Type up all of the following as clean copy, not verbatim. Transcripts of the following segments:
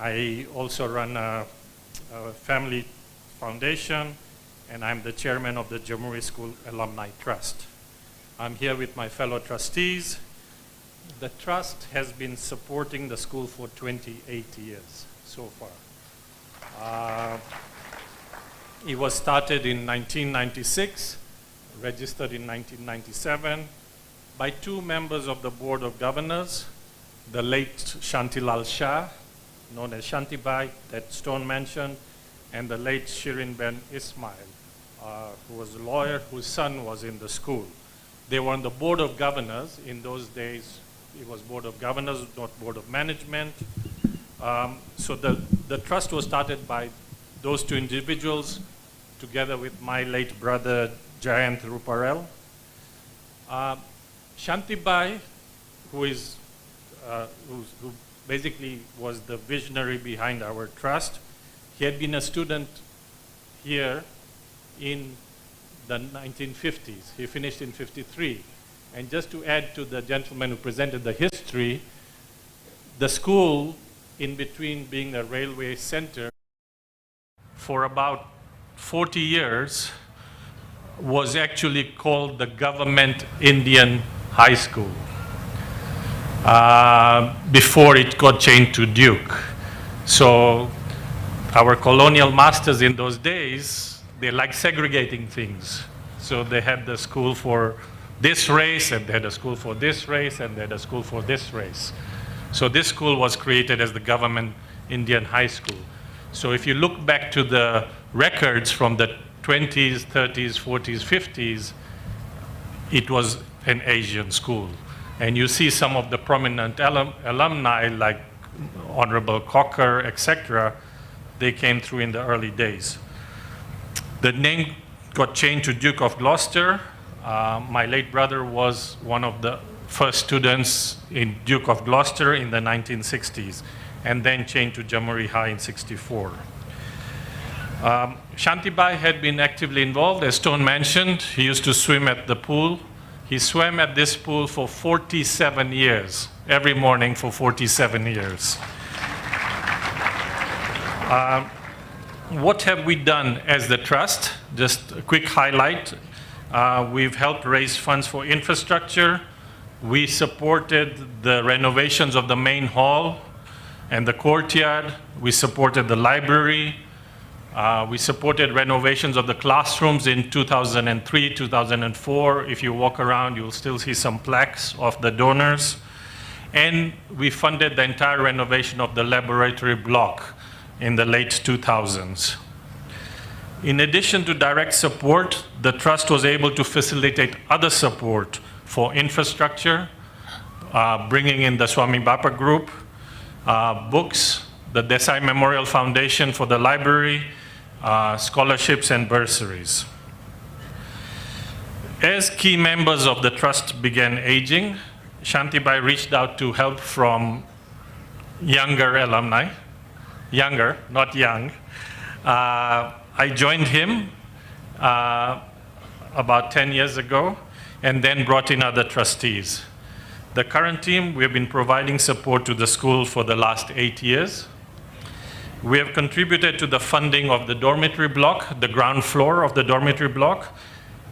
I also run a family foundation, and I'm the chairman of the Jamhuri School Alumni Trust. I'm here with my fellow trustees. The trust has been supporting the school for 28 years so far. It was started in 1996, registered in 1997, by two members of the Board of Governors, the late Shantilal Shah, known as Shantibai, that Stone mentioned, and the late Shirin Ben Ismail, who was a lawyer whose son was in the school. They were on the Board of Governors. In those days, it was Board of Governors, not Board of Management. So the trust was started by those two individuals, together with my late brother, Jayant Ruparel. Shantibai, who basically was the visionary behind our trust, he had been a student here in the 1950s. He finished in 53. And just to add to the gentleman who presented the history, the school, in between being a railway center, for about 40 years, was actually called the Government Indian High School before it got changed to Duke. So our colonial masters in those days, they liked segregating things. So they had the school for this race, and they had a school for this race, and they had a school for this race. So this school was created as the Government Indian High School. So if you look back to the records from the 20s, 30s, 40s, 50s, it was an Asian school. And you see some of the prominent alumni like Honorable Cocker, etc., they came through in the early days. The name got changed to Duke of Gloucester. My late brother was one of the first students in Duke of Gloucester in the 1960s, and then changed to Jamhuri High in 64. Shantibai had been actively involved, as Stone mentioned. He used to swim at the pool. He swam at this pool for 47 years, every morning for 47 years. What have we done as the trust? Just a quick highlight. We've helped raise funds for infrastructure. We supported the renovations of the main hall and the courtyard. We supported the library. We supported renovations of the classrooms in 2003, 2004. If you walk around, you'll still see some plaques of the donors. And we funded the entire renovation of the laboratory block in the late 2000s. In addition to direct support, the trust was able to facilitate other support for infrastructure, bringing in the Swami Bapa group, books, the Desai Memorial Foundation for the library, scholarships and bursaries. As key members of the trust began aging, Shantibai reached out to help from younger alumni, younger, not young. I joined him about 10 years ago, and then brought in other trustees. The current team, we have been providing support to the school for the last 8 years. We have contributed to the funding of the dormitory block, the ground floor of the dormitory block,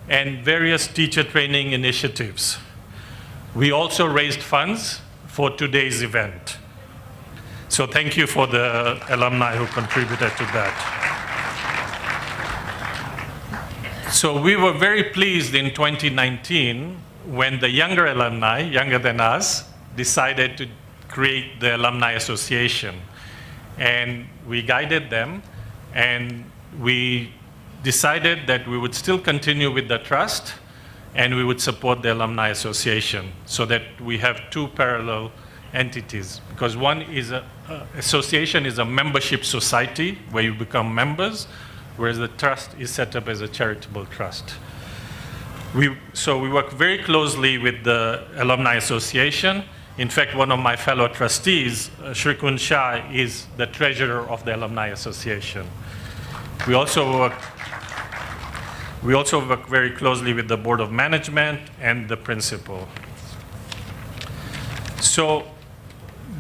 and various teacher training initiatives. We also raised funds for today's event. So thank you for the alumni who contributed to that. So we were very pleased in 2019 when the younger alumni, younger than us, decided to create the Alumni Association. And we guided them, and we decided that we would still continue with the trust, and we would support the Alumni Association, so that we have two parallel entities. Because one is association is a membership society where you become members, whereas the trust is set up as a charitable trust. So we work very closely with the Alumni Association. In fact, one of my fellow trustees, Shrikun Shah, is the treasurer of the Alumni Association. We also work very closely with the Board of Management and the principal. So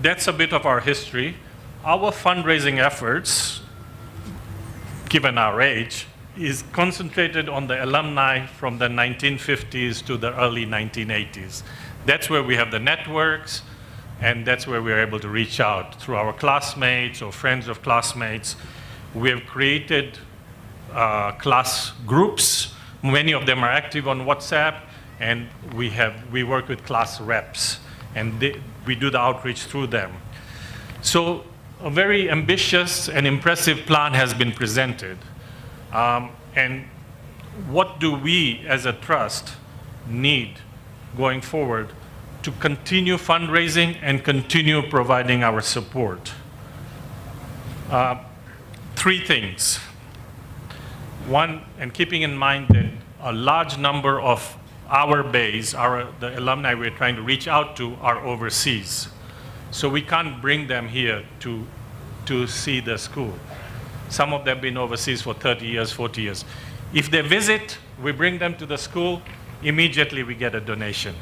that's a bit of our history. our fundraising efforts, given our age, is concentrated on the alumni from the 1950s to the early 1980s. That's where we have the networks, and that's where we're able to reach out through our classmates or friends of classmates. We have created class groups. Many of them are active on WhatsApp, and we work with class reps, and we do the outreach through them. So a very ambitious and impressive plan has been presented. And what do we as a trust need going forward to continue fundraising and continue providing our support? Three things. One, and keeping in mind that a large number of our base, the alumni we're trying to reach out to, are overseas. So we can't bring them here to see the school. Some of them have been overseas for 30 years, 40 years. If they visit, we bring them to the school, immediately we get a donation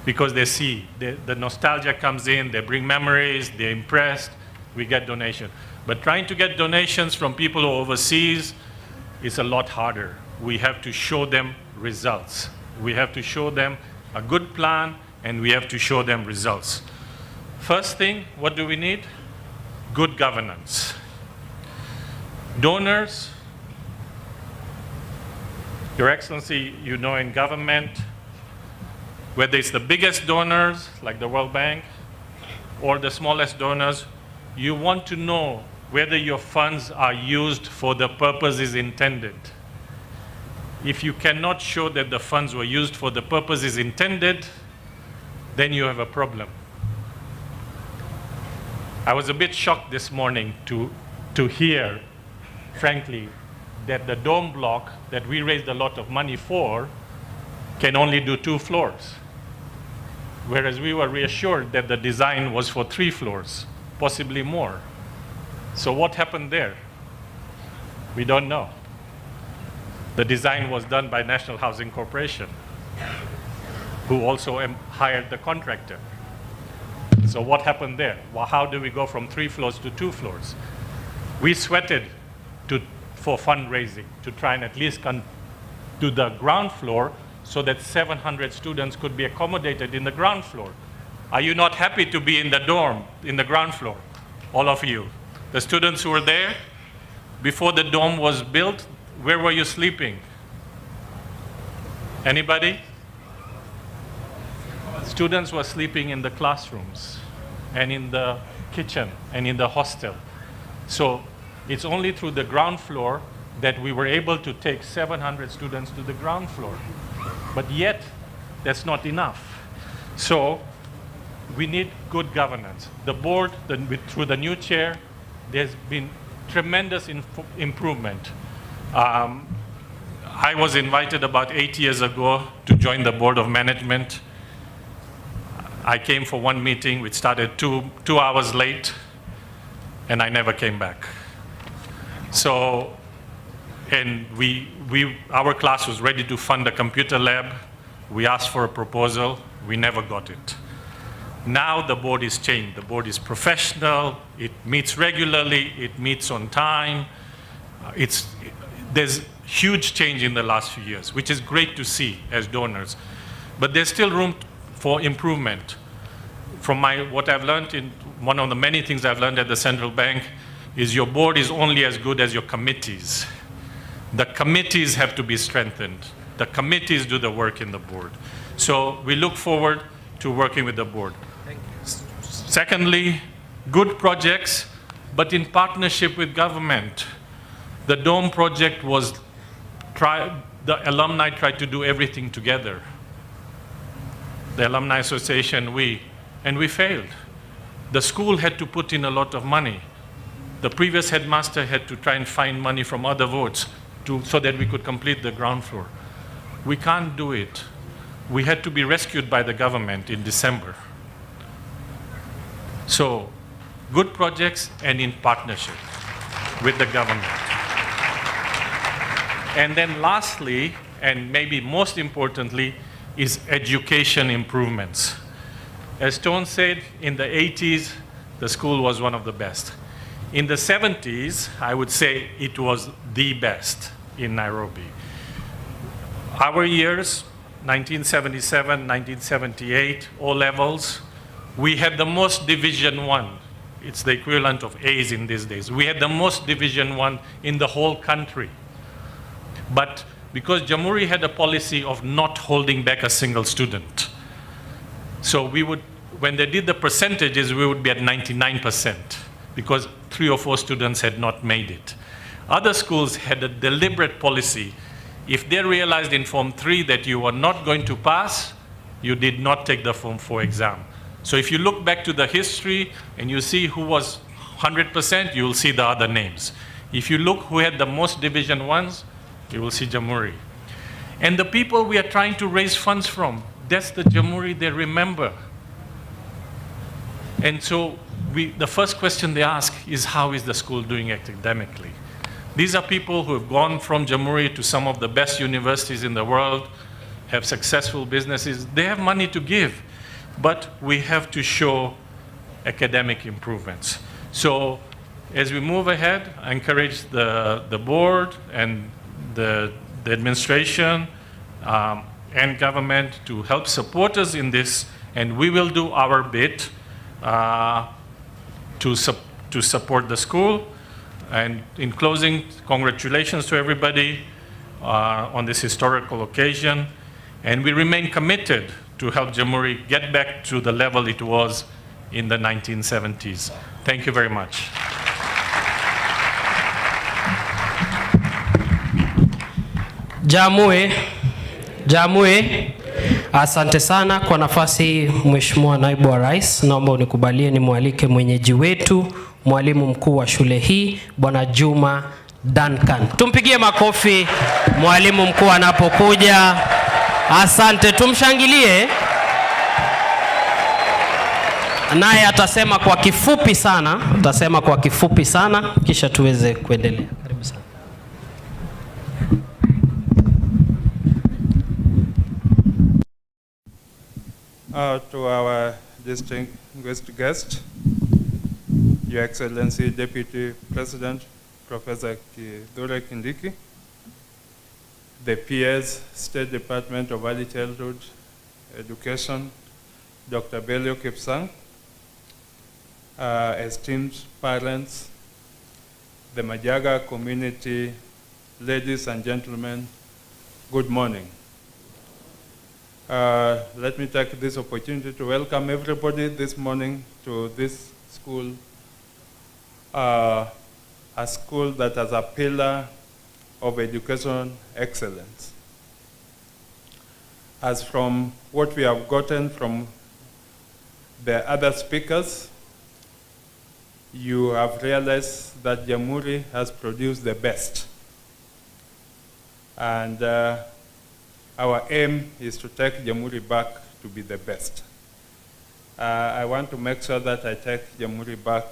because they see, the nostalgia comes in, they bring memories, they're impressed, we get donation. But trying to get donations from people who are overseas is a lot harder. We have to show them results. We have to show them a good plan, and we have to show them results. First thing, what do we need? Good governance. Donors, Your Excellency, you know, in government, whether it's the biggest donors, like the World Bank, or the smallest donors, you want to know whether your funds are used for the purposes intended. If you cannot show that the funds were used for the purposes intended, then you have a problem. I was a bit shocked this morning to hear, frankly, that the dome block that we raised a lot of money for can only do 2 floors, whereas we were reassured that the design was for 3 floors, possibly more. So what happened there? We don't know. The design was done by National Housing Corporation, who also hired the contractor. So what happened there? Well, how do we go from 3 floors to 2 floors? We sweated for fundraising to try and at least do the ground floor so that 700 students could be accommodated in the ground floor. Are you not happy to be in the dorm, in the ground floor? All of you. The students who were there, before the dome was built, where were you sleeping? Anybody? Students were sleeping in the classrooms and in the kitchen and in the hostel. So it's only through the ground floor that we were able to take 700 students to the ground floor. But yet, that's not enough. So we need good governance. The board, through the new chair, there's been tremendous improvement. I was invited about 8 years ago to join the board of management. I came for one meeting, which started two hours late, and I never came back. So, and our class was ready to fund a computer lab. We asked for a proposal, we never got it. Now the board is changed. The board is professional, it meets regularly, it meets on time. There's huge change in the last few years, which is great to see as donors. But there's still room for improvement. From what I've learned, one of the many things I've learned at the central bank is your board is only as good as your committees. The committees have to be strengthened. The committees do the work in the board. So we look forward to working with the board. Thank you. Secondly, good projects, but in partnership with government. The Dome project was, the alumni tried to do everything together. The Alumni Association, and we failed. The school had to put in a lot of money. The previous headmaster had to try and find money from other votes so that we could complete the ground floor. We can't do it. We had to be rescued by the government in December. So, good projects and in partnership with the government. And then lastly, and maybe most importantly, is education improvements. As Stone said, in the 80s, the school was one of the best. In the 70s, I would say it was the best in Nairobi. Our years, 1977, 1978, O levels, we had the most Division 1. It's the equivalent of A's in these days. We had the most Division 1 in the whole country. But because Jamhuri had a policy of not holding back a single student, so we would, when they did the percentages, we would be at 99% because 3 or 4 students had not made it. Other schools had a deliberate policy. If they realized in Form 3 that you were not going to pass, you did not take the Form 4 exam. So if you look back to the history and you see who was 100%, you will see the other names. If you look who had the most Division 1s, you will see Jamhuri. And the people we are trying to raise funds from, that's the Jamhuri they remember. And so the first question they ask is, how is the school doing academically? These are people who have gone from Jamhuri to some of the best universities in the world, have successful businesses. They have money to give, but we have to show academic improvements. So as we move ahead, I encourage the board and the administration and government to help support us in this, and we will do our bit to support the school. And in closing, congratulations to everybody on this historical occasion. And we remain committed to help Jamhuri get back to the level it was in the 1970s. Thank you very much. Jamhuri, asante sana kwa nafasi hii Mheshimiwa Naibu wa Rais. Naomba unikubalie nimwalike mwenyeji wetu, mwalimu mkuu wa shule hii, Bwana Juma Duncan. Tumpigie makofi mwalimu mkuu anapokuja. Asante, tumshangilie. Naye atasema kwa kifupi sana, kisha tuweze kuendelea. Karibu sana. To our distinguished guest, Your Excellency Deputy President, Professor Kindiki, the PS, State Department of Early Childhood Education, Dr. Belio Kipsang, esteemed parents, the Majaga community, ladies and gentlemen, good morning. Let me take this opportunity to welcome everybody this morning to this school, a school that is a pillar of education excellence. As from what we have gotten from the other speakers, you have realized that Jamhuri has produced the best. And our aim is to take Jamhuri back to be the best. I want to make sure that I take Jamhuri back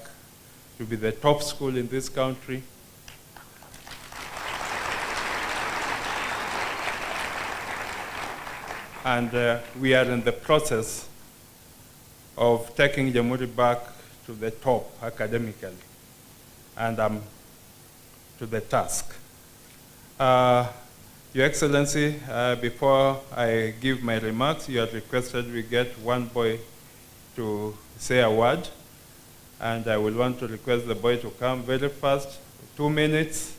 to be the top school in this country. And we are in the process of taking Jamhuri back to the top academically. And I'm to the task. Your Excellency, before I give my remarks, you have requested we get one boy to say a word. And I will want to request the boy to come very fast, 2 minutes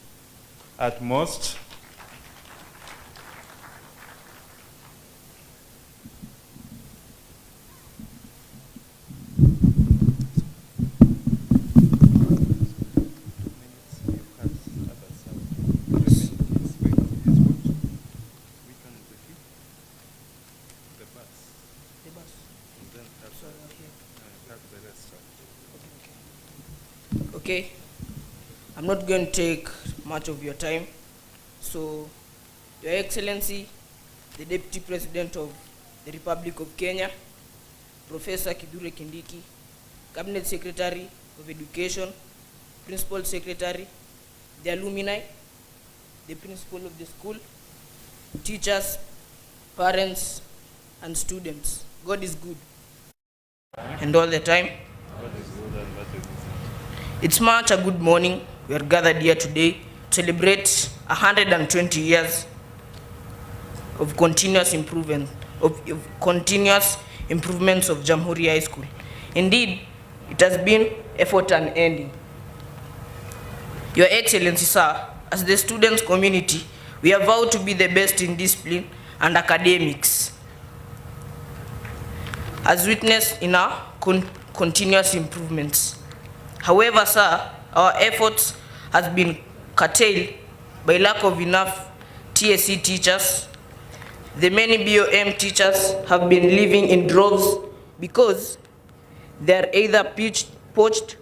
at most. Okay, I'm not going to take much of your time. So, Your Excellency, the Deputy President of the Republic of Kenya, Professor Kindiki, Cabinet Secretary of Education, Principal Secretary, the alumni, the principal of the school, teachers, parents, and students. God is good. And all the time. God is good and that is It's much a good morning. We are gathered here today to celebrate 120 years of continuous improvement, of continuous improvements of Jamhuri High School. Indeed, it has been effort unending. Your Excellency, sir, as the students' community, we have vowed to be the best in discipline and academics, as witnessed in our continuous improvements. However, sir, our efforts have been curtailed by lack of enough TSC teachers. The many BOM teachers have been living in droves because they are either poached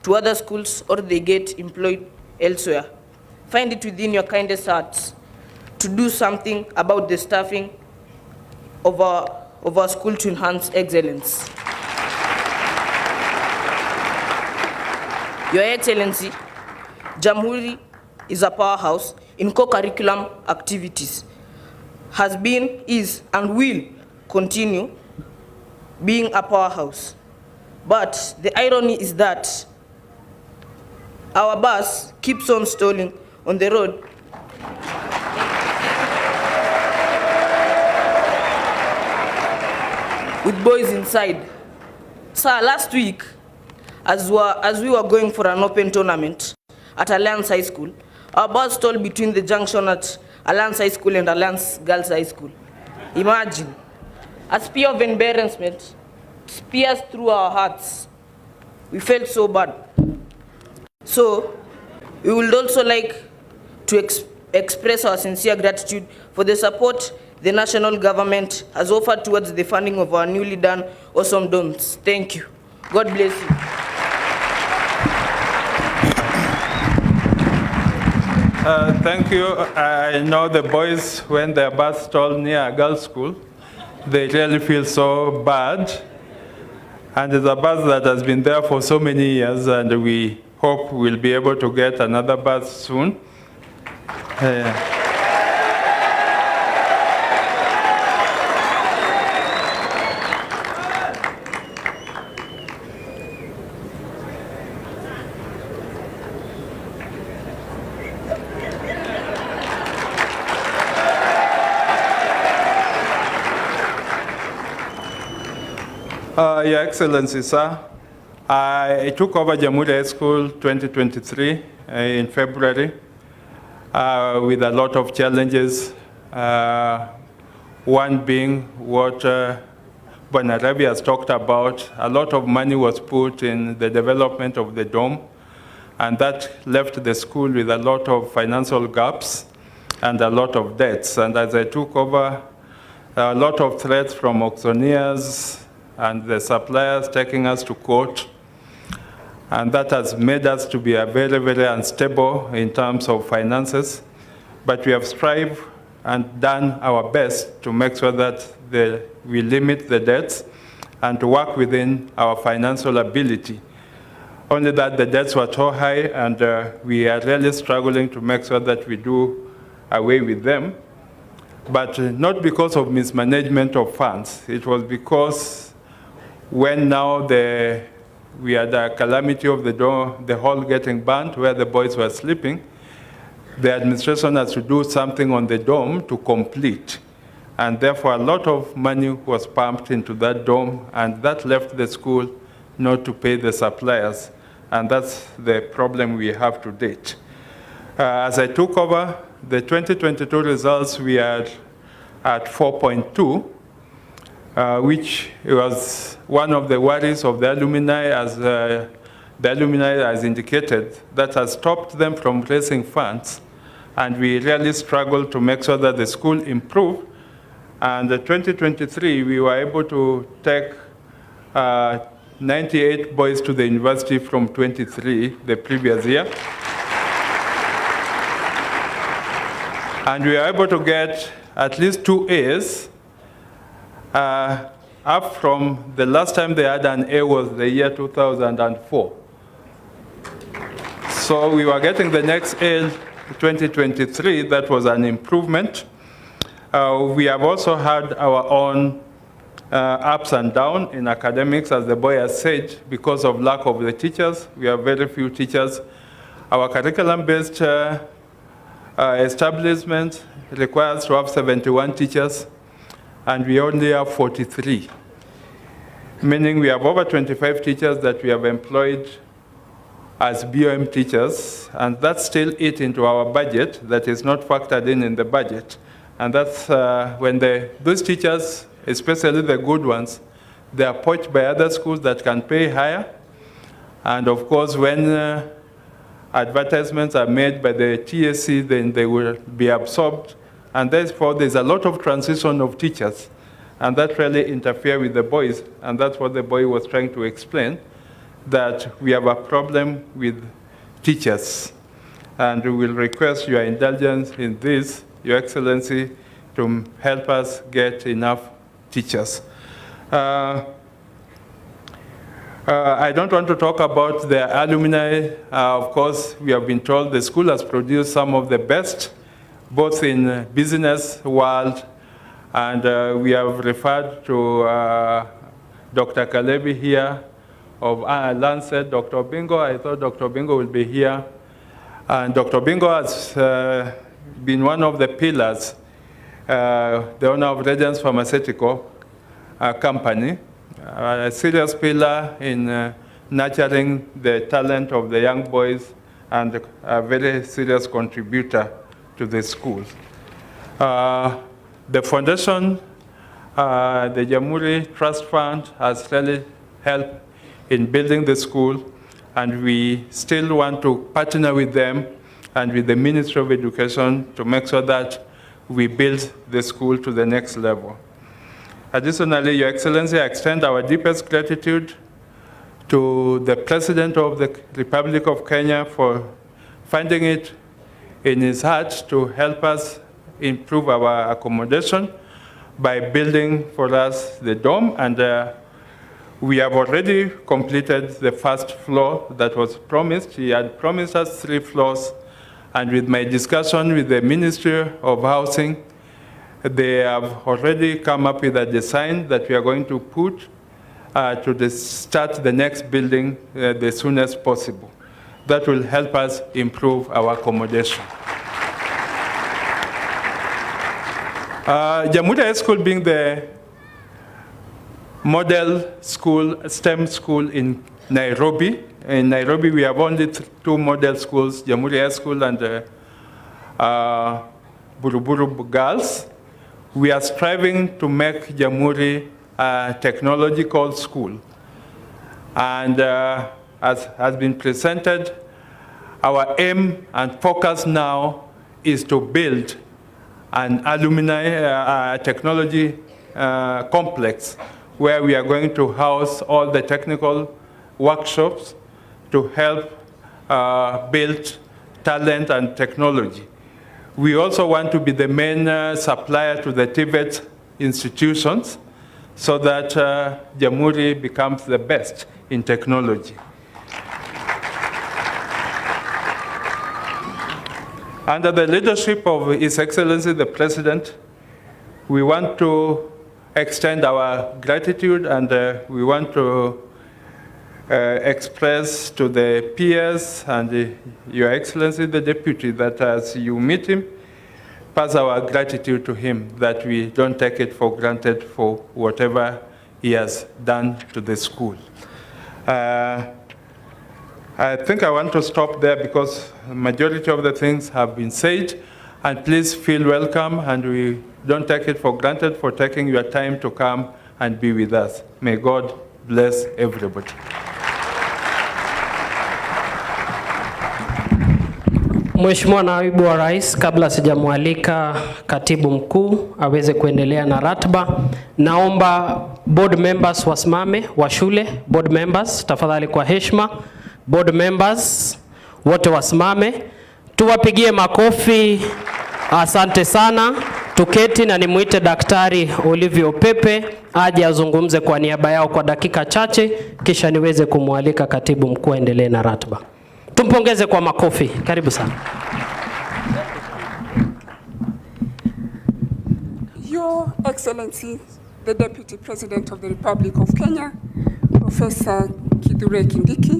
to other schools or they get employed elsewhere. Find it within your kindest hearts to do something about the staffing of our school to enhance excellence. Your Excellency, Jamhuri is a powerhouse in co-curriculum activities, has been, is, and will continue being a powerhouse. But the irony is that our bus keeps on stalling on the road with boys inside. Sir, last week, as we were going for an open tournament at Alliance High School, our bus stalled between the junction at Alliance High School and Alliance Girls High School. Imagine, a spear of embarrassment pierced through our hearts. We felt so bad. So, we would also like to express our sincere gratitude for the support the national government has offered towards the funding of our newly done awesome domes. Thank you. God bless you. Thank you. I know the boys, when their bus stalled near a girls' school, they really feel so bad. And it's a bus that has been there for so many years, and we hope we'll be able to get another bus soon. Your Excellency, sir, I took over Jamhuri High School 2023 in February with a lot of challenges. One being what Bonarabi has talked about. A lot of money was put in the development of the dome, and that left the school with a lot of financial gaps and a lot of debts. And as I took over, a lot of threats from auctioneers and the suppliers taking us to court. And that has made us to be a very, very unstable in terms of finances. But we have strived and done our best to make sure that we limit the debts and to work within our financial ability. Only that the debts were so high, and we are really struggling to make sure that we do away with them. But not because of mismanagement of funds. It was because when now we had a calamity of the hall getting burnt where the boys were sleeping, the administration has to do something on the dome to complete. And therefore, a lot of money was pumped into that dome, and that left the school not to pay the suppliers. And that's the problem we have to date. As I took over, the 2022 results, we are at 4.2. Which was one of the worries of the alumni, as the alumni has indicated, that has stopped them from raising funds. And we really struggled to make sure that the school improved. And in 2023, we were able to take 98 boys to the university from 23 the previous year. And we were able to get at least 2 A's. Up from the last time they had an A was the year 2004. So we were getting the next A 2023, that was an improvement. We have also had our own ups and downs in academics, as the boy has said, because of lack of the teachers. We have very few teachers. Our curriculum-based establishment requires to have 71 teachers, and we only have 43, meaning we have over 25 teachers that we have employed as BOM teachers, and that's still eaten into our budget that is not factored in the budget. And that's when those teachers, especially the good ones, they are poached by other schools that can pay higher. And of course, when advertisements are made by the TSC, then they will be absorbed. And therefore, there's a lot of transition of teachers. And that really interferes with the boys. And that's what the boy was trying to explain, that we have a problem with teachers. And we will request your indulgence in this, Your Excellency, to help us get enough teachers. I don't want to talk about the alumni. Of course, we have been told the school has produced some of the best, both in business world, and we have referred to Dr. Kalebi here, of Lancet, Dr. Bingo. I thought Dr. Bingo will be here. And Dr. Bingo has been one of the pillars, the owner of Regents Pharmaceutical Company, a serious pillar in nurturing the talent of the young boys and a very serious contributor to the school. The foundation, the Jamhuri Trust Fund, has really helped in building the school, and we still want to partner with them and with the Ministry of Education to make sure that we build the school to the next level. Additionally, Your Excellency, I extend our deepest gratitude to the President of the Republic of Kenya for finding it in his heart to help us improve our accommodation by building for us the dome, and we have already completed the first floor that was promised. He had promised us 3 floors, and with my discussion with the Ministry of Housing, they have already come up with a design that we are going to put to start the next building the soonest possible. That will help us improve our accommodation. Jamhuri High School being the model school, STEM school in Nairobi. In Nairobi, we have only 2 model schools, Jamhuri High School and Buruburu Girls. We are striving to make Jamhuri a technological school. And as has been presented, our aim and focus now is to build an alumni technology complex where we are going to house all the technical workshops to help build talent and technology. We also want to be the main supplier to the TVET institutions so that Jamhuri becomes the best in technology. Under the leadership of His Excellency the President, we want to extend our gratitude, and we want to express to the peers and Your Excellency the Deputy that as you meet him, pass our gratitude to him, that we don't take it for granted for whatever he has done to the school. I think I want to stop there because the majority of the things have been said, and please feel welcome, and we don't take it for granted for taking your time to come and be with us. May God bless everybody. Mheshimiwa Naibu wa Rais, kabla sijamwalika Katibu Mkuu aweze kuendelea na ratiba, naomba board members wasimame wa shule. Board members, tafadhali kwa heshima. Board members wote wasimame. Tuwapigie makofi. Asante sana. Tuketi na nimuite Daktari Olivia Pepe aje azungumze kwa niaba yao kwa dakika chache, kisha niweze kumwalika Katibu Mkuu aendelee na ratiba. Tumpongeze kwa makofi. Karibu sana. Your Excellency, the Deputy President of the Republic of Kenya, Professor Kindiki,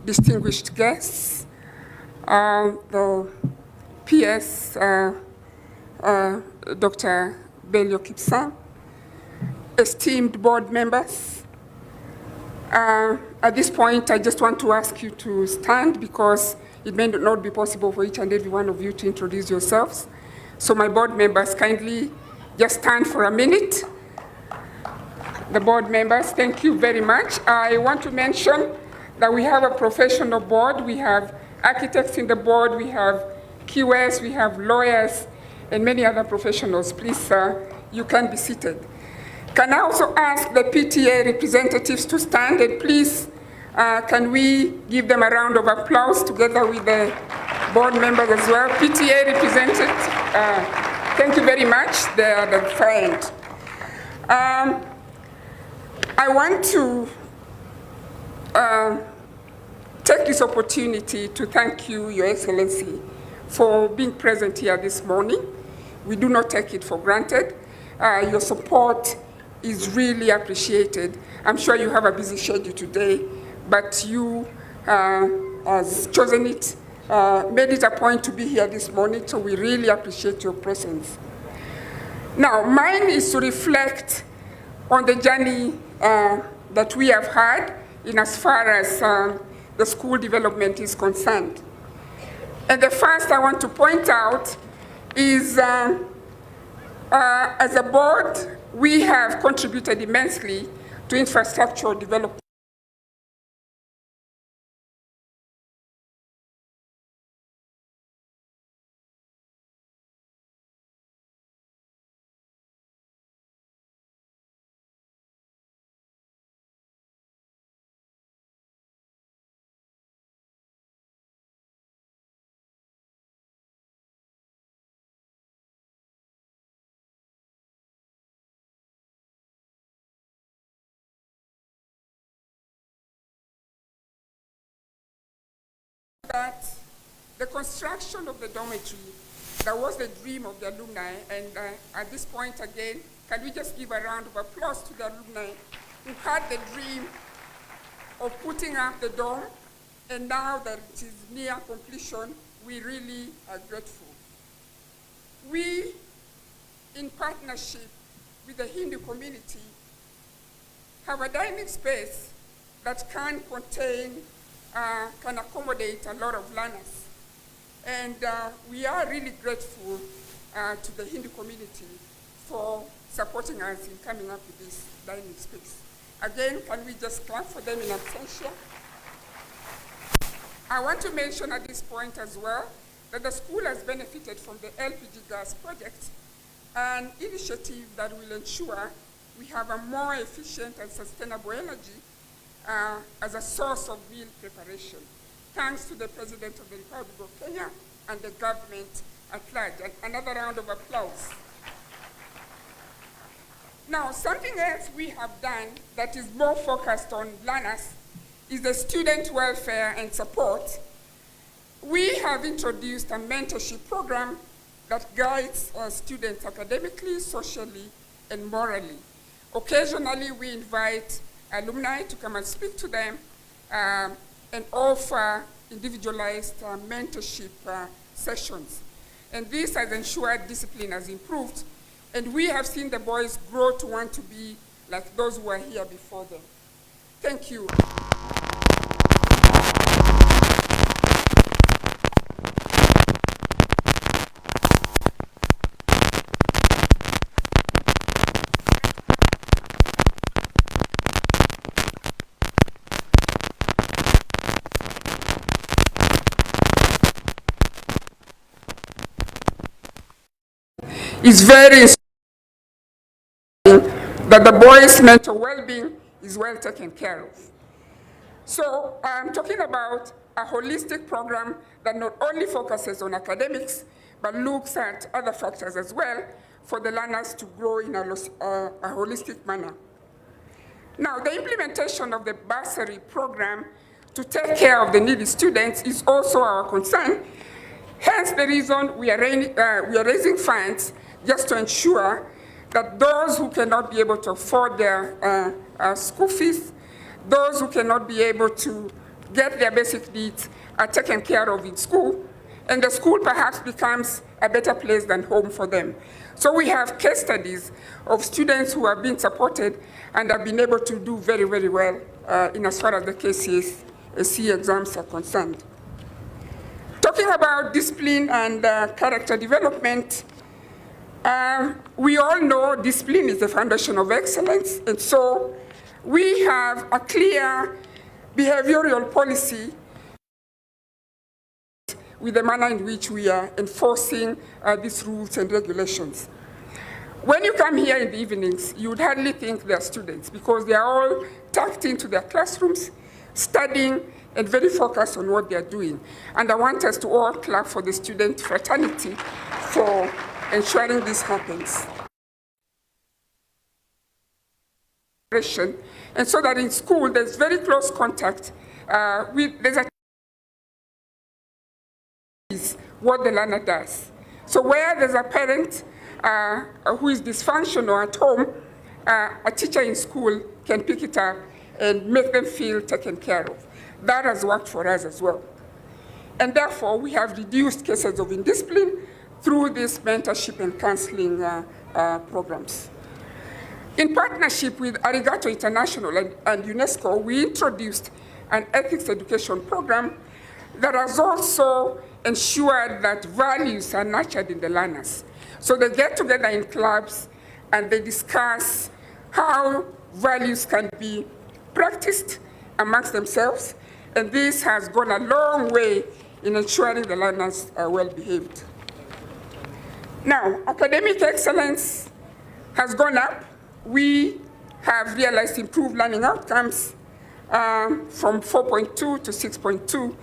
distinguished guests, the PS, Dr. Belio Kipsang, esteemed board members. At this point, I just want to ask you to stand because it may not be possible for each and every one of you to introduce yourselves. So my board members, kindly just stand for a minute. The board members, thank you very much. I want to mention that we have a professional board. We have architects in the board, we have QS, we have lawyers, and many other professionals. Please, you can be seated. Can I also ask the PTA representatives to stand, and please, can we give them a round of applause together with the board members as well? PTA representatives, thank you very much. They are the friend. I want to take this opportunity to thank you, Your Excellency, for being present here this morning. We do not take it for granted. Your support is really appreciated. I'm sure you have a busy schedule today, but you has chosen it, made it a point to be here this morning, so we really appreciate your presence. Now, mine is to reflect on the journey that we have had in as far as the school development is concerned. And the first I want to point out is, as a board, we have contributed immensely to infrastructural development. That the construction of the dormitory, that was the dream of the alumni, and at this point again, can we just give a round of applause to the alumni who had the dream of putting up the dome, and now that it is near completion, we really are grateful. We, in partnership with the Hindu community, have a dining space that can contain can accommodate a lot of learners. And we are really grateful to the Hindu community for supporting us in coming up with this dining space. Again, can we just clap for them in absentia? I want to mention at this point as well that the school has benefited from the LPG gas project, an initiative that will ensure we have a more efficient and sustainable energy as a source of meal preparation. Thanks to the President of the Republic of Kenya and the government at large. And another round of applause. Now, something else we have done that is more focused on learners is the student welfare and support. We have introduced a mentorship program that guides students academically, socially, and morally. Occasionally, we invite alumni to come and speak to them and offer individualized mentorship sessions. And this has ensured discipline has improved, and we have seen the boys grow to want to be like those who were here before them. Thank you. It's very that the boys' mental well-being is well taken care of. So I'm talking about a holistic program that not only focuses on academics, but looks at other factors as well for the learners to grow in a holistic manner. Now, the implementation of the bursary program to take care of the needy students is also our concern. Hence the reason we are raising funds just to ensure that those who cannot be able to afford their school fees, those who cannot be able to get their basic needs are taken care of in school, and the school perhaps becomes a better place than home for them. So we have case studies of students who have been supported and have been able to do very, very well in as far as the KCSE exams are concerned. Talking about discipline and character development, we all know discipline is the foundation of excellence, and so we have a clear behavioral policy with the manner in which we are enforcing these rules and regulations. When you come here in the evenings, you would hardly think they're students because they are all tucked into their classrooms, studying and very focused on what they're doing. And I want us to all clap for the student fraternity for ensuring this happens. And so that in school, there's very close contact there's what the learner does. So where there's a parent who is dysfunctional at home, a teacher in school can pick it up and make them feel taken care of. That has worked for us as well. And therefore, we have reduced cases of indiscipline through this mentorship and counseling programs. In partnership with Arigato International and UNESCO, we introduced an ethics education program that has also ensured that values are nurtured in the learners. So they get together in clubs and they discuss how values can be practiced amongst themselves, and this has gone a long way in ensuring the learners are well behaved. Now, academic excellence has gone up. We have realized improved learning outcomes from 4.2 to 6.2,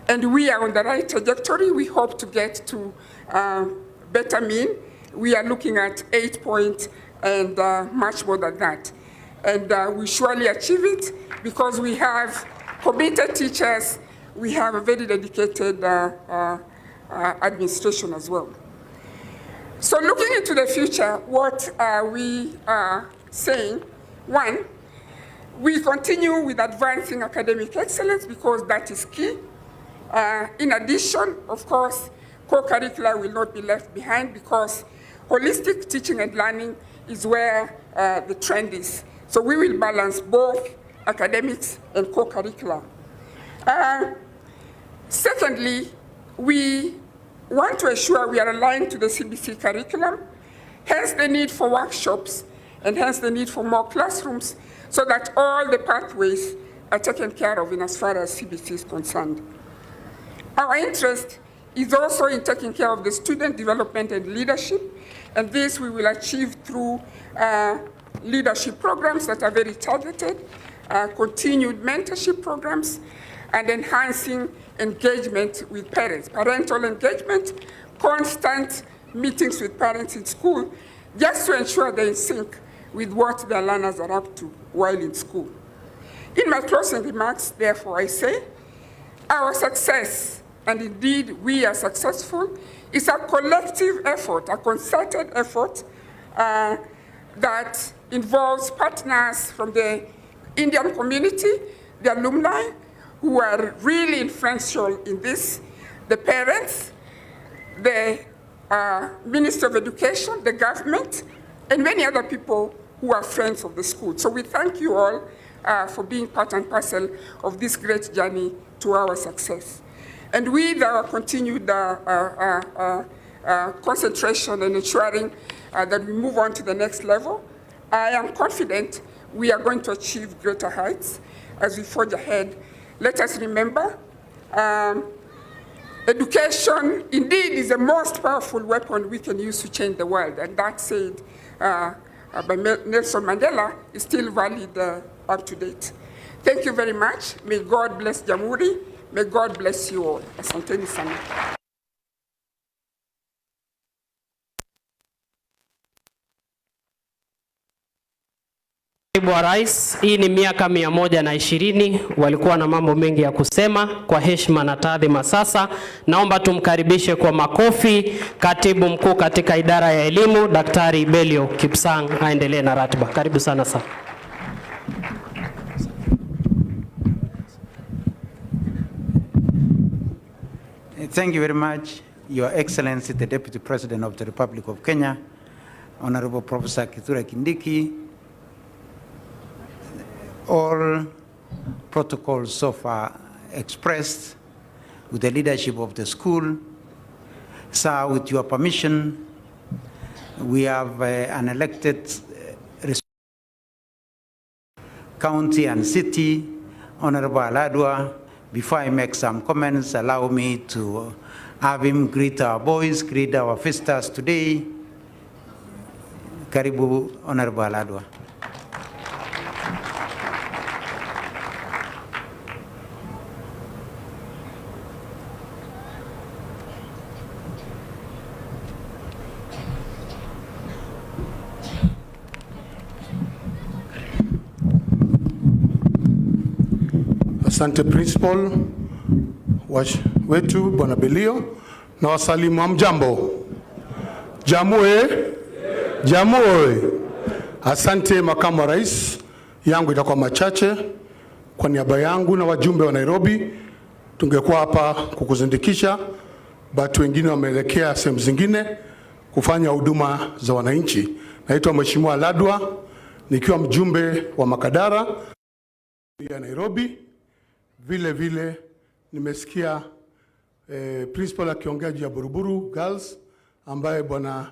and we are on the right trajectory. We hope to get to better mean. We are looking at 8 points and much more than that. And we surely achieve it because we have committed teachers, we have a very dedicated administration as well. So looking into the future, what are we saying? One, we continue with advancing academic excellence because that is key. In addition, of course, co-curricular will not be left behind because holistic teaching and learning is where the trend is. So we will balance both academics and co-curricular. Secondly, we want to ensure we are aligned to the CBC curriculum, hence the need for workshops, and hence the need for more classrooms, so that all the pathways are taken care of in as far as CBC is concerned. Our interest is also in taking care of the student development and leadership, and this we will achieve through leadership programs that are very targeted, continued mentorship programs, and enhancing engagement with parents, parental engagement, constant meetings with parents in school, just to ensure they're in sync with what their learners are up to while in school. In my closing remarks, therefore, I say, our success, and indeed we are successful, is a collective effort, a concerted effort that involves partners from the Indian community, the alumni, who are really influential in this, the parents, the Minister of Education, the government, and many other people who are friends of the school. So we thank you all for being part and parcel of this great journey to our success. And with our continued concentration and ensuring that we move on to the next level, I am confident we are going to achieve greater heights as we forge ahead. Let us remember, education indeed is the most powerful weapon we can use to change the world, and that said by Nelson Mandela is still valid up to date. Thank you very much. May God bless Jamhuri. May God bless you all. Asanteni sana. Naibu wa Rais, hii ni miaka 120, walikuwa na mambo mengi ya kusema. Kwa heshima na taadhima sasa, naomba tumkaribishe kwa makofi Katibu Mkuu katika Idara ya Elimu, Daktari Belio Kipsang, aendelee na ratiba. Karibu sana sana. Thank you very much, Your Excellency, the Deputy President of the Republic of Kenya, Honorable Professor Kindiki. All protocols so far expressed with the leadership of the school. Sir, with your permission, we have an elected county and city, Honorable Aladwa. Before I make some comments, allow me to have him greet our boys, greet our visitors today. Karibu, Honorable Aladwa. Asante Principal wetu Bwana Belio na wasalimu amjambo. Jamhuri. Asante Makamu wa Rais, yangu itakuwa machache. Kwa niaba yangu na wajumbe wa Nairobi tungekuwa hapa kukuzindikisha, but wengine wameelekea sehemu zingine kufanya huduma za wananchi. Naitwa Mheshimiwa Ladwa, nikiwa mjumbe wa Makadara ya Nairobi. Vile nimesikia Principal akiongea juu ya Buruburu Girls, ambaye Bwana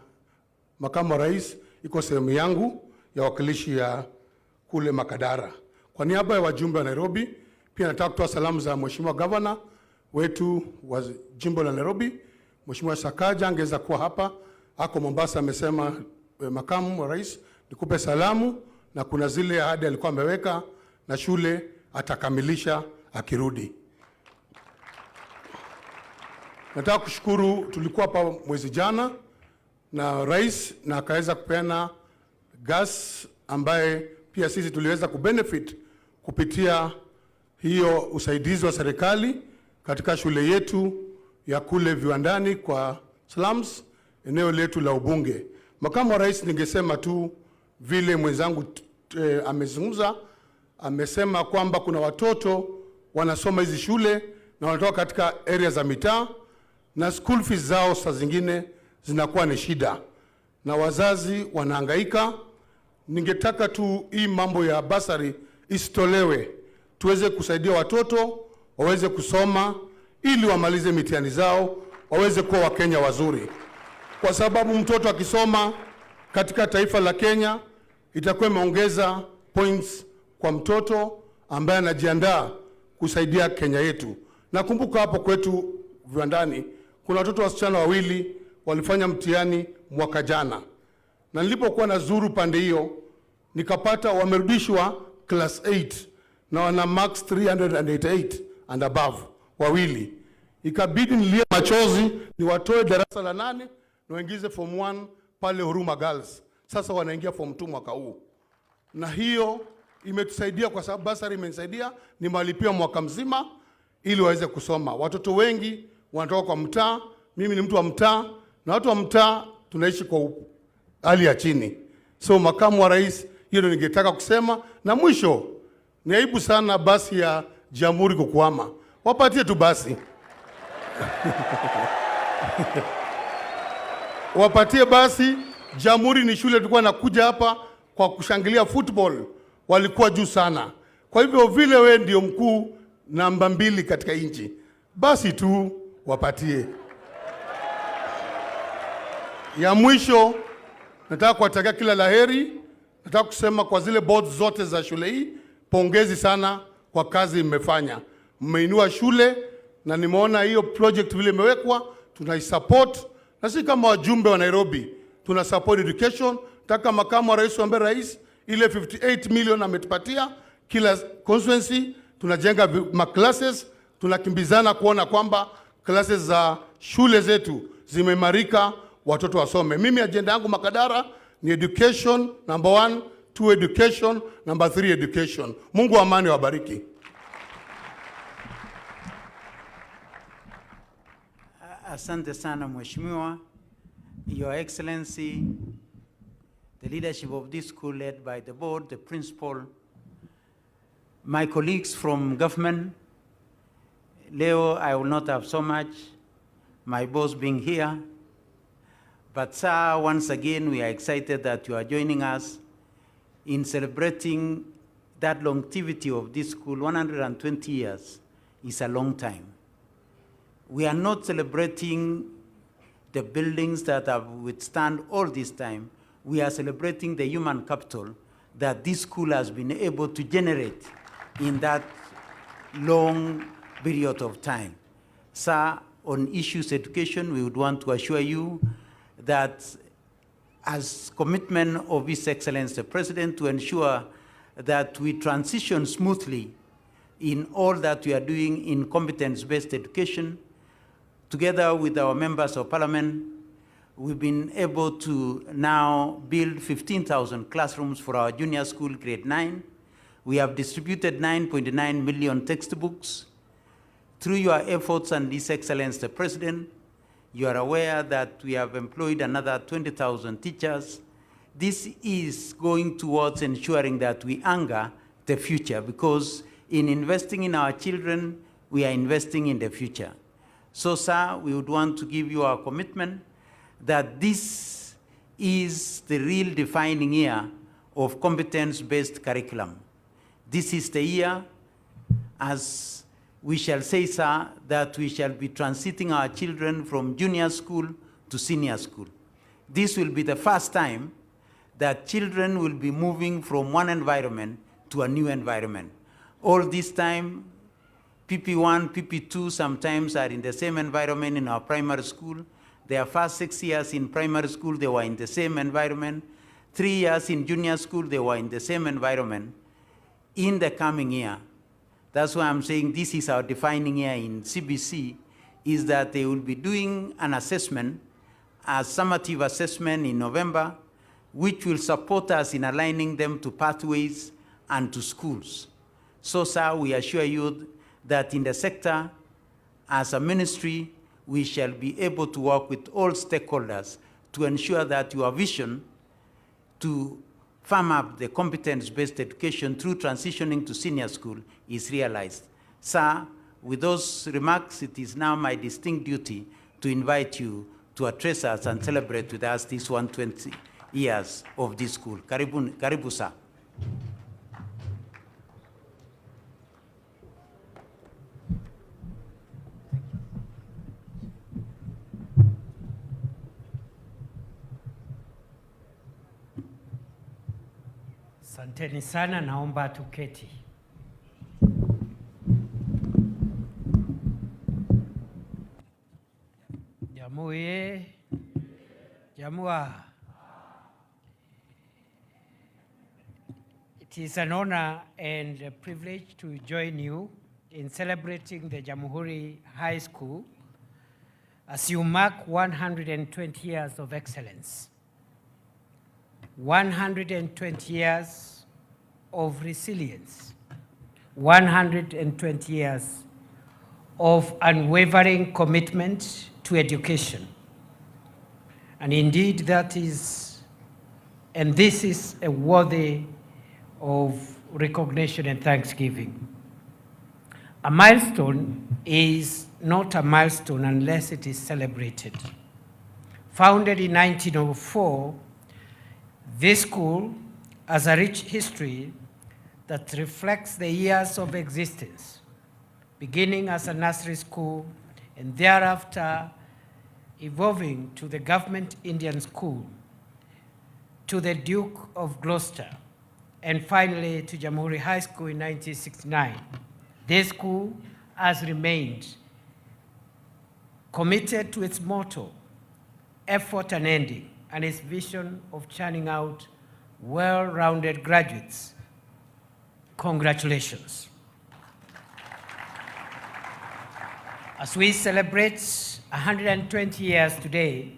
Makamu wa Rais iko sehemu yangu ya wakilishi ya kule Makadara. Kwa niaba ya wajumbe wa Nairobi, pia nataka kutoa salamu za Mheshimiwa Governor wetu wa jimbo la Nairobi, Mheshimiwa Sakaja. Angeweza kuwa hapa, ako Mombasa. Amesema Makamu wa Rais nikupe salamu, na kuna zile ahadi alikuwa ameweka na shule atakamilisha akirudi. Nataka kushukuru, tulikuwa hapa mwezi jana na Rais na akaweza kupeana gas ambaye pia sisi tuliweza kubenefit kupitia hiyo usaidizi wa serikali katika shule yetu ya kule Viwandani kwa slums, eneo letu la Ubunge. Makamu wa Rais, ningesema tu vile mwenzangu amezungumza, amesema kwamba kuna watoto wanasoma hizi shule na wanatoka katika area za mitaa na school fees zao saa zingine zinakuwa ni shida na wazazi wanahangaika. Ningetaka tu hii mambo ya basari isitolewe, tuweze kusaidia watoto waweze kusoma ili wamalize mitihani zao, waweze kuwa Wakenya wazuri, kwa sababu mtoto akisoma katika taifa la Kenya itakuwa imeongeza points kwa mtoto ambaye anajiandaa kusaidia Kenya yetu. Nakumbuka hapo kwetu Viwandani kuna watoto wasichana wawili walifanya mtihani mwaka jana, na nilipokuwa nazuru pande hiyo nikapata wamerudishwa class 8 na wana marks 388 and above wawili. Ikabidi nilie machozi niwatoe darasa la 8 na waingize form 1 pale Huruma Girls. Sasa wanaingia form 2 mwaka huu, na hiyo imetusaidia kwa sababu basari imenisaidia, nimalipia mwaka mzima ili waweze kusoma. Watoto wengi wanatoka kwa mtaa, mimi ni mtu wa mtaa, na watu wa mtaa tunaishi kwa hali ya chini. So Makamu wa Rais, hiyo ndio ningetaka kusema. Na mwisho, ni aibu sana basi ya Jamhuri kukwama. Wapatie tu basi. Wapatie basi. Jamhuri ni shule tulikuwa nakuja hapa kwa kushangilia football, walikuwa juu sana. Kwa hivyo vile we ndio mkuu namba 2 katika nchi, basi tu wapatie. Ya mwisho, nataka kuwatakia kila laheri. Nataka kusema kwa zile boards zote za shule hii, pongezi sana kwa kazi mmefanya. Mmeinua shule na nimeona hiyo project vile imewekwa, tunaisupport. Na sisi kama wajumbe wa Nairobi tuna support education. Nataka Makamu wa Rais ambaye Rais ile 58 million ametupatia kila constituency, tunajenga classes, tunakimbizana kuona kwamba classes za shule zetu zimeimarika, watoto wasome. Mimi agenda yangu Makadara ni education number 1, 2 education, number 3 education. Mungu wa amani wabariki. Asante sana Mheshimiwa, Your Excellency, the leadership of this school led by the board, the principal, my colleagues from government. Leo, I will not have so much, my boss being here. But sir, once again, we are excited that you are joining us in celebrating that longevity of this school. 120 years is a long time. We are not celebrating the buildings that have withstood all this time. We are celebrating the human capital that this school has been able to generate in that long period of time. Sir, on issues education, we would want to assure you that as commitment of His Excellency the President to ensure that we transition smoothly in all that we are doing in competence-based education, together with our members of parliament, we've been able to now build 15,000 classrooms for our junior school grade 9. We have distributed 9.9 million textbooks. Through your efforts and His Excellency the President, you are aware that we have employed another 20,000 teachers. This is going towards ensuring that we anchor the future, because in investing in our children, we are investing in the future. So, sir, we would want to give you our commitment that this is the real defining year of competence-based curriculum. This is the year, as we shall say, sir, that we shall be transiting our children from junior school to senior school. This will be the first time that children will be moving from one environment to a new environment. All this time, PP1, PP2 sometimes are in the same environment in our primary school. Their first 6 years in primary school, they were in the same environment. 3 years in junior school, they were in the same environment. In the coming year, that's why I'm saying this is our defining year in CBC, is that they will be doing an assessment, a summative assessment in November, which will support us in aligning them to pathways and to schools. So, sir, we assure you that in the sector, as a ministry, we shall be able to work with all stakeholders to ensure that your vision to firm up the competence-based education through transitioning to senior school is realized. Sir, with those remarks, it is now my distinct duty to invite you to address us and celebrate with us these 120 years of this school. Karibu, sir. Asanteni sana, naomba tuketi. Jamhuri, Jamhuri. It is an honor and a privilege to join you in celebrating the Jamhuri High School as you mark 120 years of excellence. 120 years of resilience, 120 years of unwavering commitment to education. And indeed this is a worthy of recognition and thanksgiving. A milestone is not a milestone unless it is celebrated. Founded in 1904, this school has a rich history that reflects the years of existence, beginning as a nursery school and thereafter evolving to the Government Indian School, to the Duke of Gloucester, and finally to Jamhuri High School in 1969. This school has remained committed to its motto, effort unending, and its vision of churning out well-rounded graduates. Congratulations. As we celebrate 120 years today,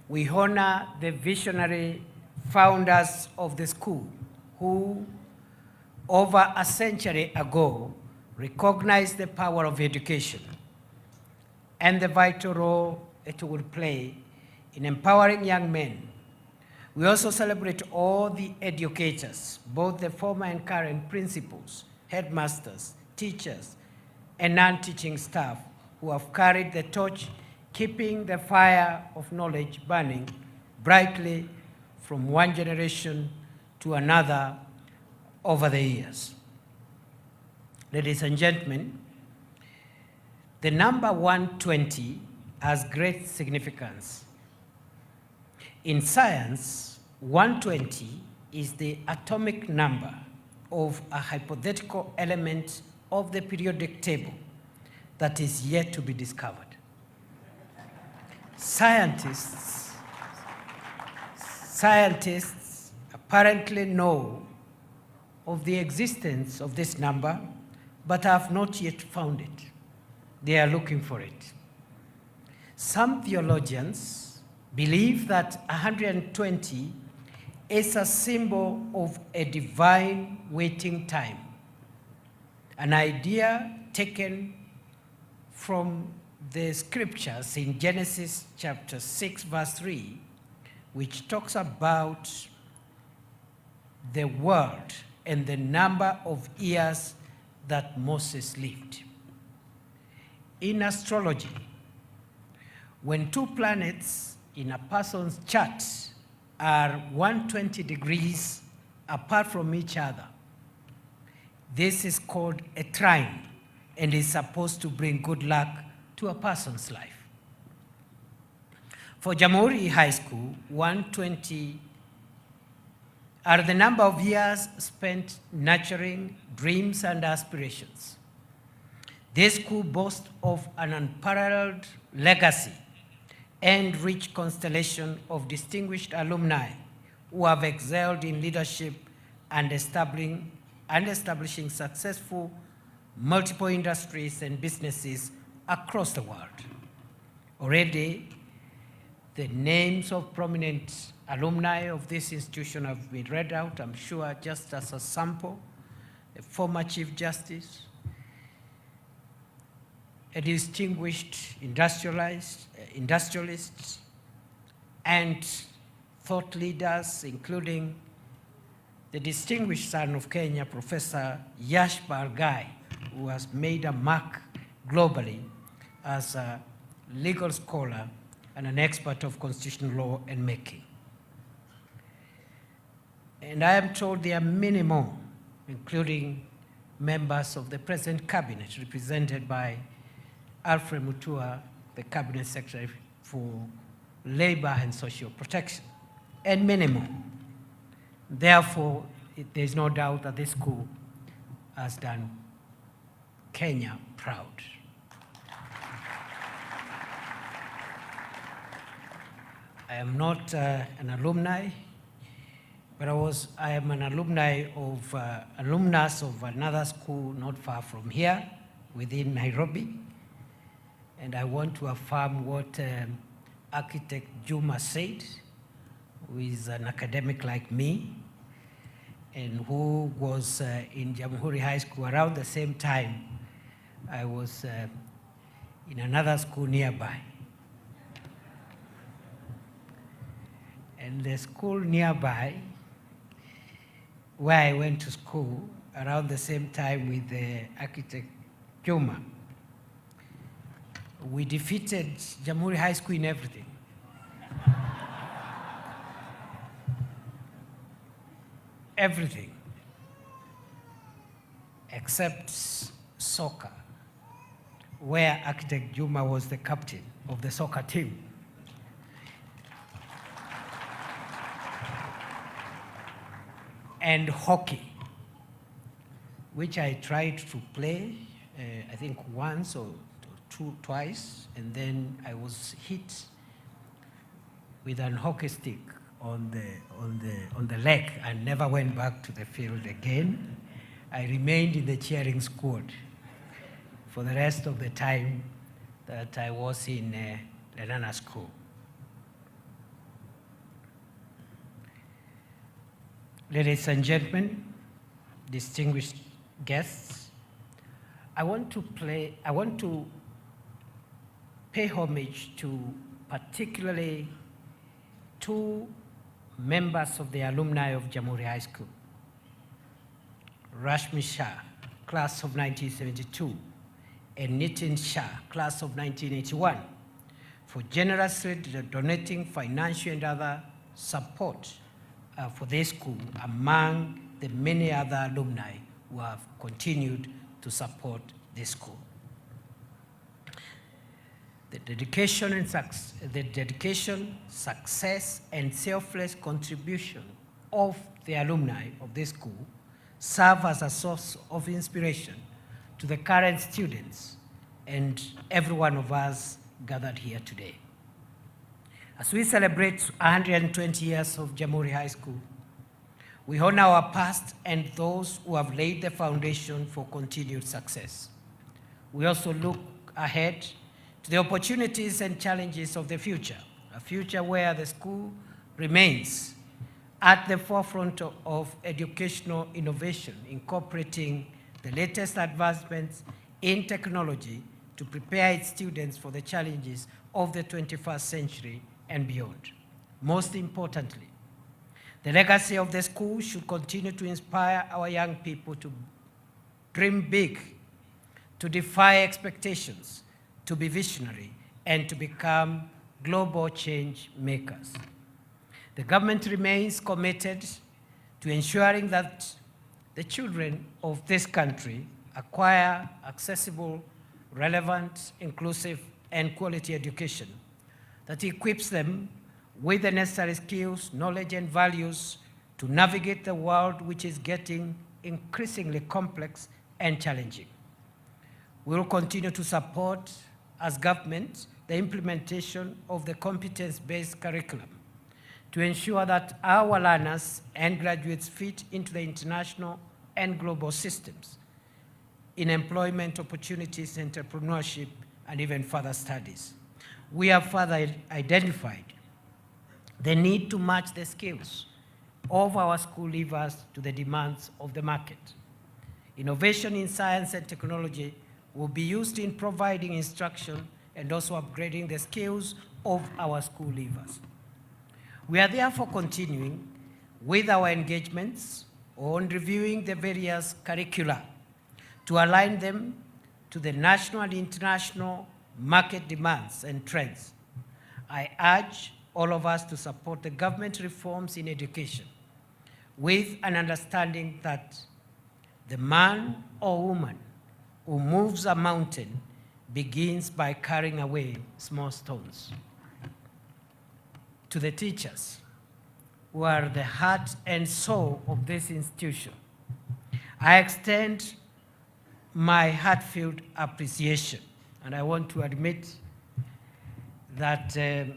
we honor the visionary founders of the school who, over a century ago, recognized the power of education and the vital role it will play in empowering young men. We also celebrate all the educators, both the former and current principals, headmasters, teachers, and non-teaching staff who have carried the torch, keeping the fire of knowledge burning brightly from one generation to another over the years. Ladies and gentlemen, the number 120 has great significance. In science, 120 is the atomic number of a hypothetical element of the periodic table that is yet to be discovered. Scientists apparently know of the existence of this number, but have not yet found it. They are looking for it. Some theologians believe that 120 is a symbol of a divine waiting time, an idea taken from the scriptures in Genesis chapter 6, verse 3, which talks about the world and the number of years that Moses lived. In astrology, when two planets in a person's chart are 120 degrees apart from each other, this is called a trine and is supposed to bring good luck to a person's life. For Jamhuri High School, 120 are the number of years spent nurturing dreams and aspirations. This school boasts of an unparalleled legacy and rich constellation of distinguished alumni who have excelled in leadership and establishing successful multiple industries and businesses across the world. Already, the names of prominent alumni of this institution have been read out, I'm sure, just as a sample. The former Chief Justice, a distinguished industrialists, and thought leaders, including the distinguished son of Kenya, Professor Yash Bargai, who has made a mark globally as a legal scholar and an expert of constitutional law and making. And I am told there are many more, including members of the present cabinet, represented by Alfred Mutua, the Cabinet Secretary for Labor and Social Protection, and many more. Therefore, there is no doubt that this school has done Kenya proud. I am not an alumni, but I am an alumnus of another school not far from here, within Nairobi. And I want to affirm what architect Juma said, who is an academic like me, and who was in Jamhuri High School around the same time I was in another school nearby. And the school nearby, where I went to school around the same time with the architect Juma, we defeated Jamhuri High School in everything. Everything, except soccer, where architect Juma was the captain of the soccer team. And hockey, which I tried to play, I think once or twice, and then I was hit with an hockey stick on the leg and never went back to the field again. I remained in the cheering squad for the rest of the time that I was in Lenana school. Ladies and gentlemen, distinguished guests, I want to pay homage to particularly two members of the alumni of Jamhuri High School. Rashmi Shah, class of 1972, and Nitin Shah, class of 1981, for generously donating financial and other support for this school among the many other alumni who have continued to support this school. The dedication, success, and selfless contribution of the alumni of this school serve as a source of inspiration to the current students and every one of us gathered here today. As we celebrate 120 years of Jamhuri High School, we honor our past and those who have laid the foundation for continued success. We also look ahead to the opportunities and challenges of the future, a future where the school remains at the forefront of educational innovation, incorporating the latest advancements in technology to prepare its students for the challenges of the 21st century and beyond. Most importantly, the legacy of the school should continue to inspire our young people to dream big, to defy expectations, to be visionary, and to become global change makers. The government remains committed to ensuring that the children of this country acquire accessible, relevant, inclusive, and quality education that equips them with the necessary skills, knowledge, and values to navigate the world, which is getting increasingly complex and challenging. We will continue to support, as government, the implementation of the competence-based curriculum to ensure that our learners and graduates fit into the international and global systems in employment opportunities, entrepreneurship, and even further studies. We have further identified the need to match the skills of our school leavers to the demands of the market. Innovation in science and technology will be used in providing instruction and also upgrading the skills of our school leavers. We are therefore continuing with our engagements on reviewing the various curricula to align them to the national and international market demands and trends. I urge all of us to support the government reforms in education with an understanding that the man or woman who moves a mountain begins by carrying away small stones. To the teachers, who are the heart and soul of this institution, I extend my heartfelt appreciation, and I want to admit that in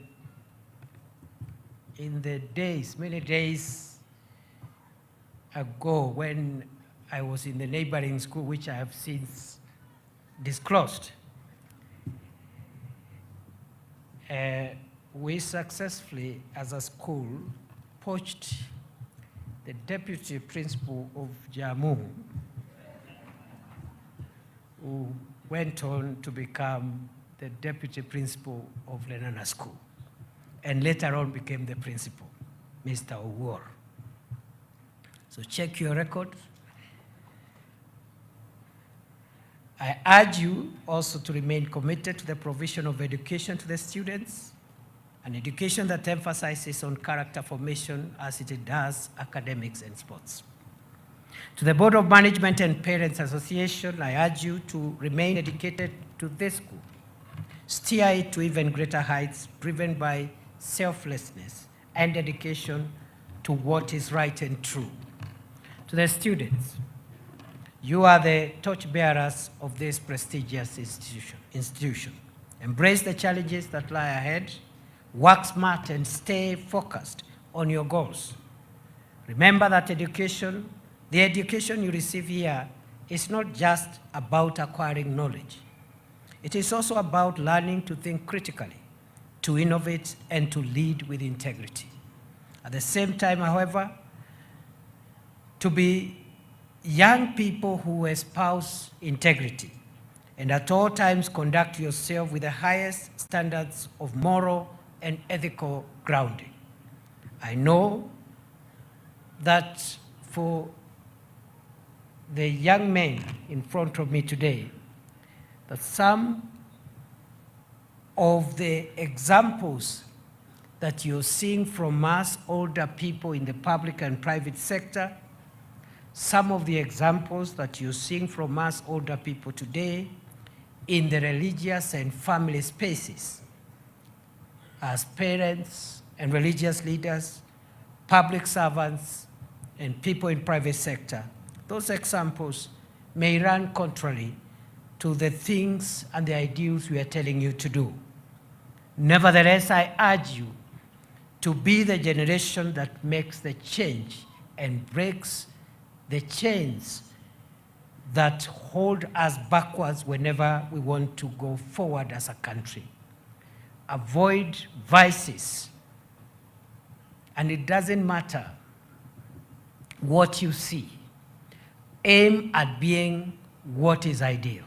the days, many days ago, when I was in the neighboring school, which I have since disclosed, we successfully, as a school, poached the deputy principal of Jamhuri, who went on to become the deputy principal of Lenana School, and later on became the principal, Mr. Owuor. So check your record. I urge you also to remain committed to the provision of education to the students, an education that emphasizes on character formation as it does academics and sports. To the Board of Management and Parents Association, I urge you to remain dedicated to this school, steer it to even greater heights, driven by selflessness and dedication to what is right and true. To the students, you are the torchbearers of this prestigious institution. Embrace the challenges that lie ahead, work smart, and stay focused on your goals. Remember that the education you receive here is not just about acquiring knowledge. It is also about learning to think critically, to innovate, and to lead with integrity. At the same time, however, to be young people who espouse integrity and at all times conduct yourself with the highest standards of moral and ethical grounding. I know that for the young men in front of me today, that some of the examples that you're seeing from us, older people in the public and private sector, some of the examples that you're seeing from us, older people today, in the religious and family spaces, as parents and religious leaders, public servants, and people in private sector, those examples may run contrary to the things and the ideals we are telling you to do. Nevertheless, I urge you to be the generation that makes the change and breaks the chains that hold us backwards whenever we want to go forward as a country. Avoid vices, and it doesn't matter what you see. Aim at being what is ideal.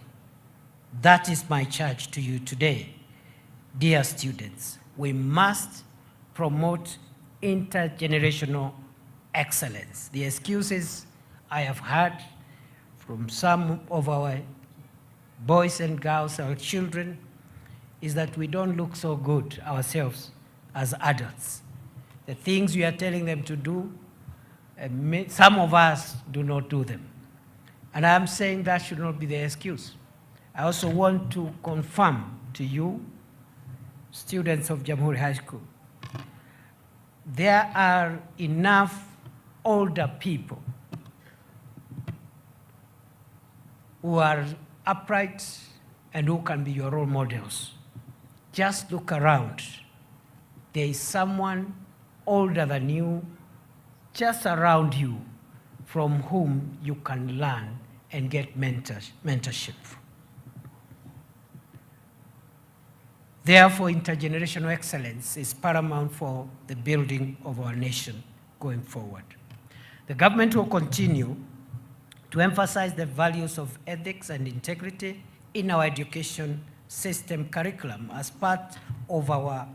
That is my charge to you today, dear students. We must promote intergenerational excellence. The excuses I have heard from some of our boys and girls, our children, is that we don't look so good ourselves as adults. The things we are telling them to do, some of us do not do them. And I'm saying that should not be the excuse. I also want to confirm to you, students of Jamhuri High School, there are enough older people who are upright and who can be your role models. Just look around. There is someone older than you, just around you, from whom you can learn and get mentorship. Therefore, intergenerational excellence is paramount for the building of our nation going forward. The government will continue to emphasize the values of ethics and integrity in our education system curriculum as part of our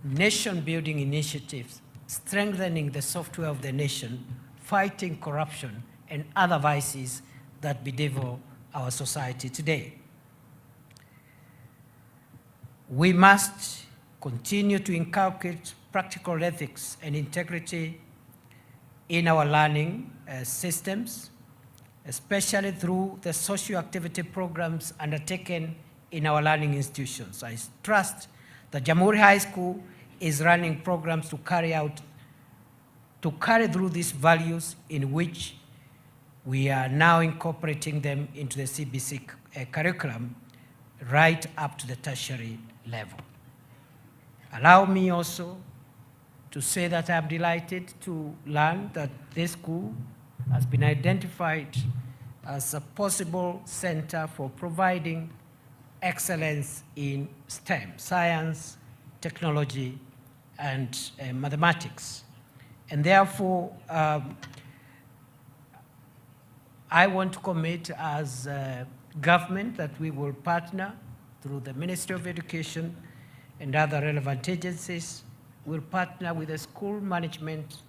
nation-building initiatives, strengthening the software of the nation, fighting corruption and other vices that bedevil our society today. We must continue to inculcate practical ethics and integrity in our learning systems, especially through the socio-activity programs undertaken in our learning institutions. I trust that Jamhuri High School is running programs to carry through these values, in which we are now incorporating them into the CBC curriculum right up to the tertiary level. Allow me also to say that I'm delighted to learn that this school has been identified as a possible center for providing excellence in STEM, science, technology, and mathematics. And therefore, I want to commit as a government that we will partner through the Ministry of Education and other relevant agencies. We'll partner with the school management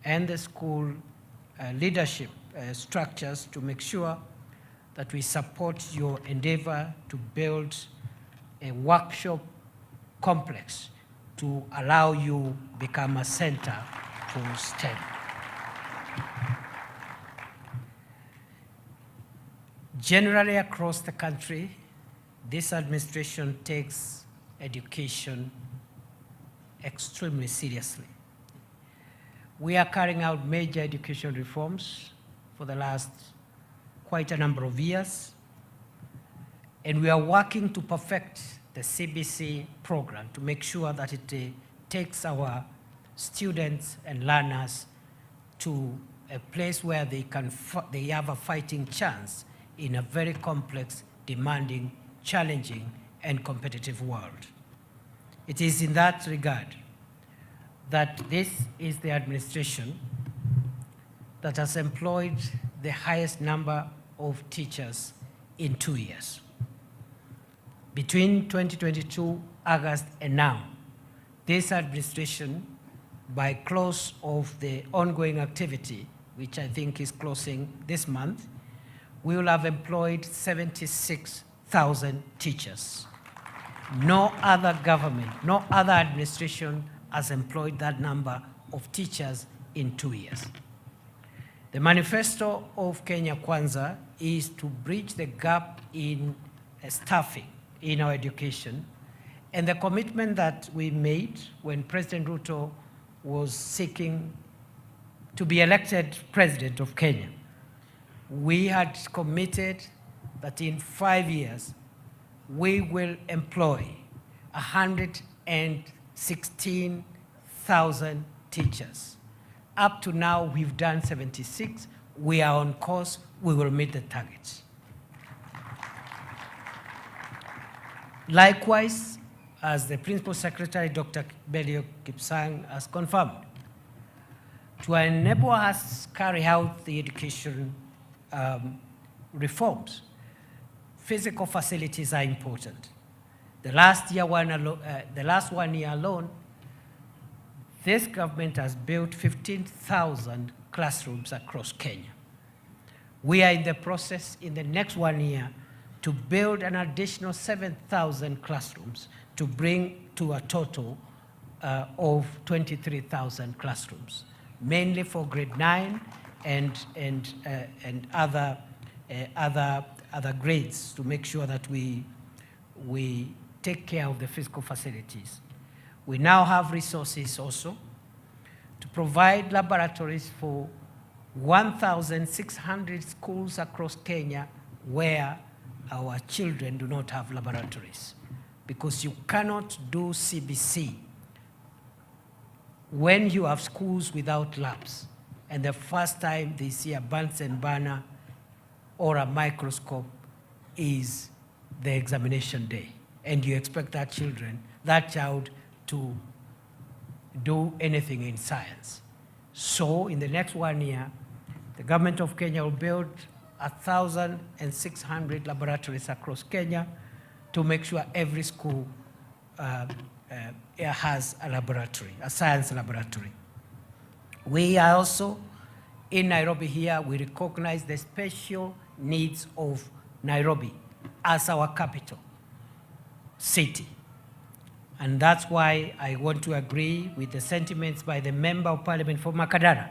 and the school leadership structures to make sure that we support your endeavor to build a workshop complex to allow you become a center for STEM. Generally across the country, this administration takes education extremely seriously. We are carrying out major education reforms for the last quite a number of years, and we are working to perfect the CBC program to make sure that it takes our students and learners to a place where they have a fighting chance in a very complex, demanding, challenging, and competitive world. It is in that regard that this is the administration that has employed the highest number of teachers in 2 years. Between 2022 August and now, this administration, by close of the ongoing activity, which I think is closing this month, we will have employed 76,000 teachers. No other government, no other administration has employed that number of teachers in 2 years. The manifesto of Kenya Kwanza is to bridge the gap in staffing in our education, and the commitment that we made when President Ruto was seeking to be elected president of Kenya, we had committed that in 5 years, we will employ 116,000 teachers. Up to now, we've done 76. We are on course. We will meet the targets. Likewise, as the Principal Secretary, Dr. Belio Kipsang, has confirmed, to enable us to carry out the education reforms, physical facilities are important. The last 1 year alone, this government has built 15,000 classrooms across Kenya. We are in the process in the next 1 year to build an additional 7,000 classrooms to bring to a total of 23,000 classrooms, mainly for grade 9 and other grades, to make sure that we take care of the physical facilities. We now have resources also to provide laboratories for 1,600 schools across Kenya where our children do not have laboratories, because you cannot do CBC when you have schools without labs, and the first time they see a Bunsen burner or a microscope is the examination day, and you expect that child to do anything in science. So in the next 1 year, the government of Kenya will build 1,600 laboratories across Kenya to make sure every school has a laboratory, a science laboratory. We are also, in Nairobi here, we recognize the special needs of Nairobi as our capital city. And that's why I want to agree with the sentiments by the Member of Parliament for Makadara.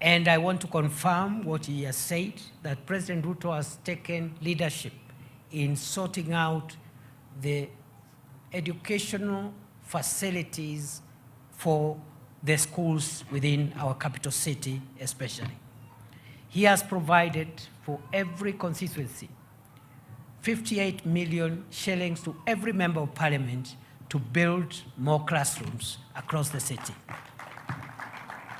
And I want to confirm what he has said, that President Ruto has taken leadership in sorting out the educational facilities for the schools within our capital city especially. He has provided for every constituency 58 million shillings to every member of parliament to build more classrooms across the city.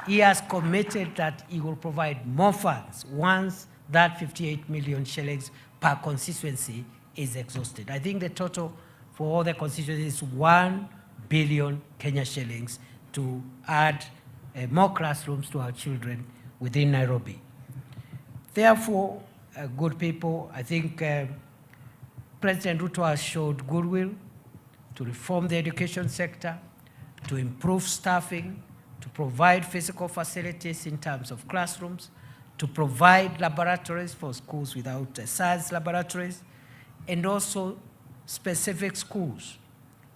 He has committed that he will provide more funds once that 58 million shillings per constituency is exhausted. I think the total for all the constituencies is 1 billion Kenya shillings to add more classrooms to our children within Nairobi. Therefore, good people, I think President Ruto has showed goodwill to reform the education sector, to improve staffing, to provide physical facilities in terms of classrooms, to provide laboratories for schools without science laboratories, and also specific schools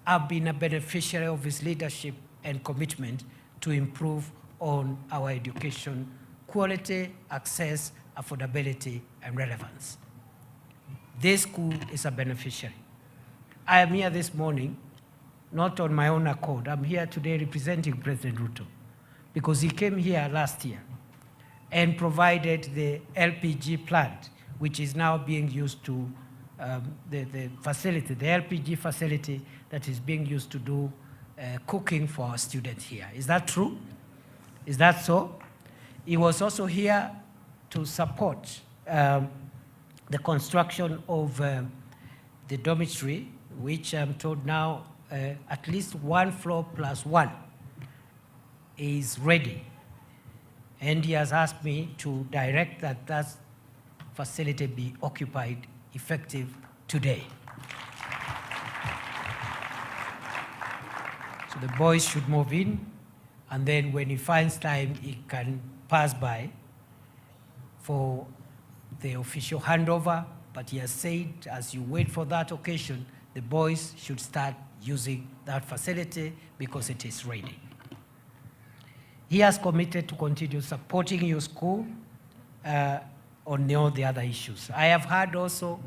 have been a beneficiary of his leadership and commitment to improve on our education quality, access, affordability, and relevance. This school is a beneficiary. I am here this morning, not on my own accord. I'm here today representing President Ruto, because he came here last year and provided the LPG plant, which is now being used to, the facility, the LPG facility that is being used to do cooking for our students here. Is that true? Is that so? He was also here to support the construction of the dormitory, which I'm told now at least 1 floor plus 1 is ready. And he has asked me to direct that that facility be occupied effective today. So the boys should move in, and then when he finds time, he can pass by for the official handover. But he has said, as you wait for that occasion, the boys should start using that facility because it is ready. He has committed to continue supporting your school on all the other issues. I have heard also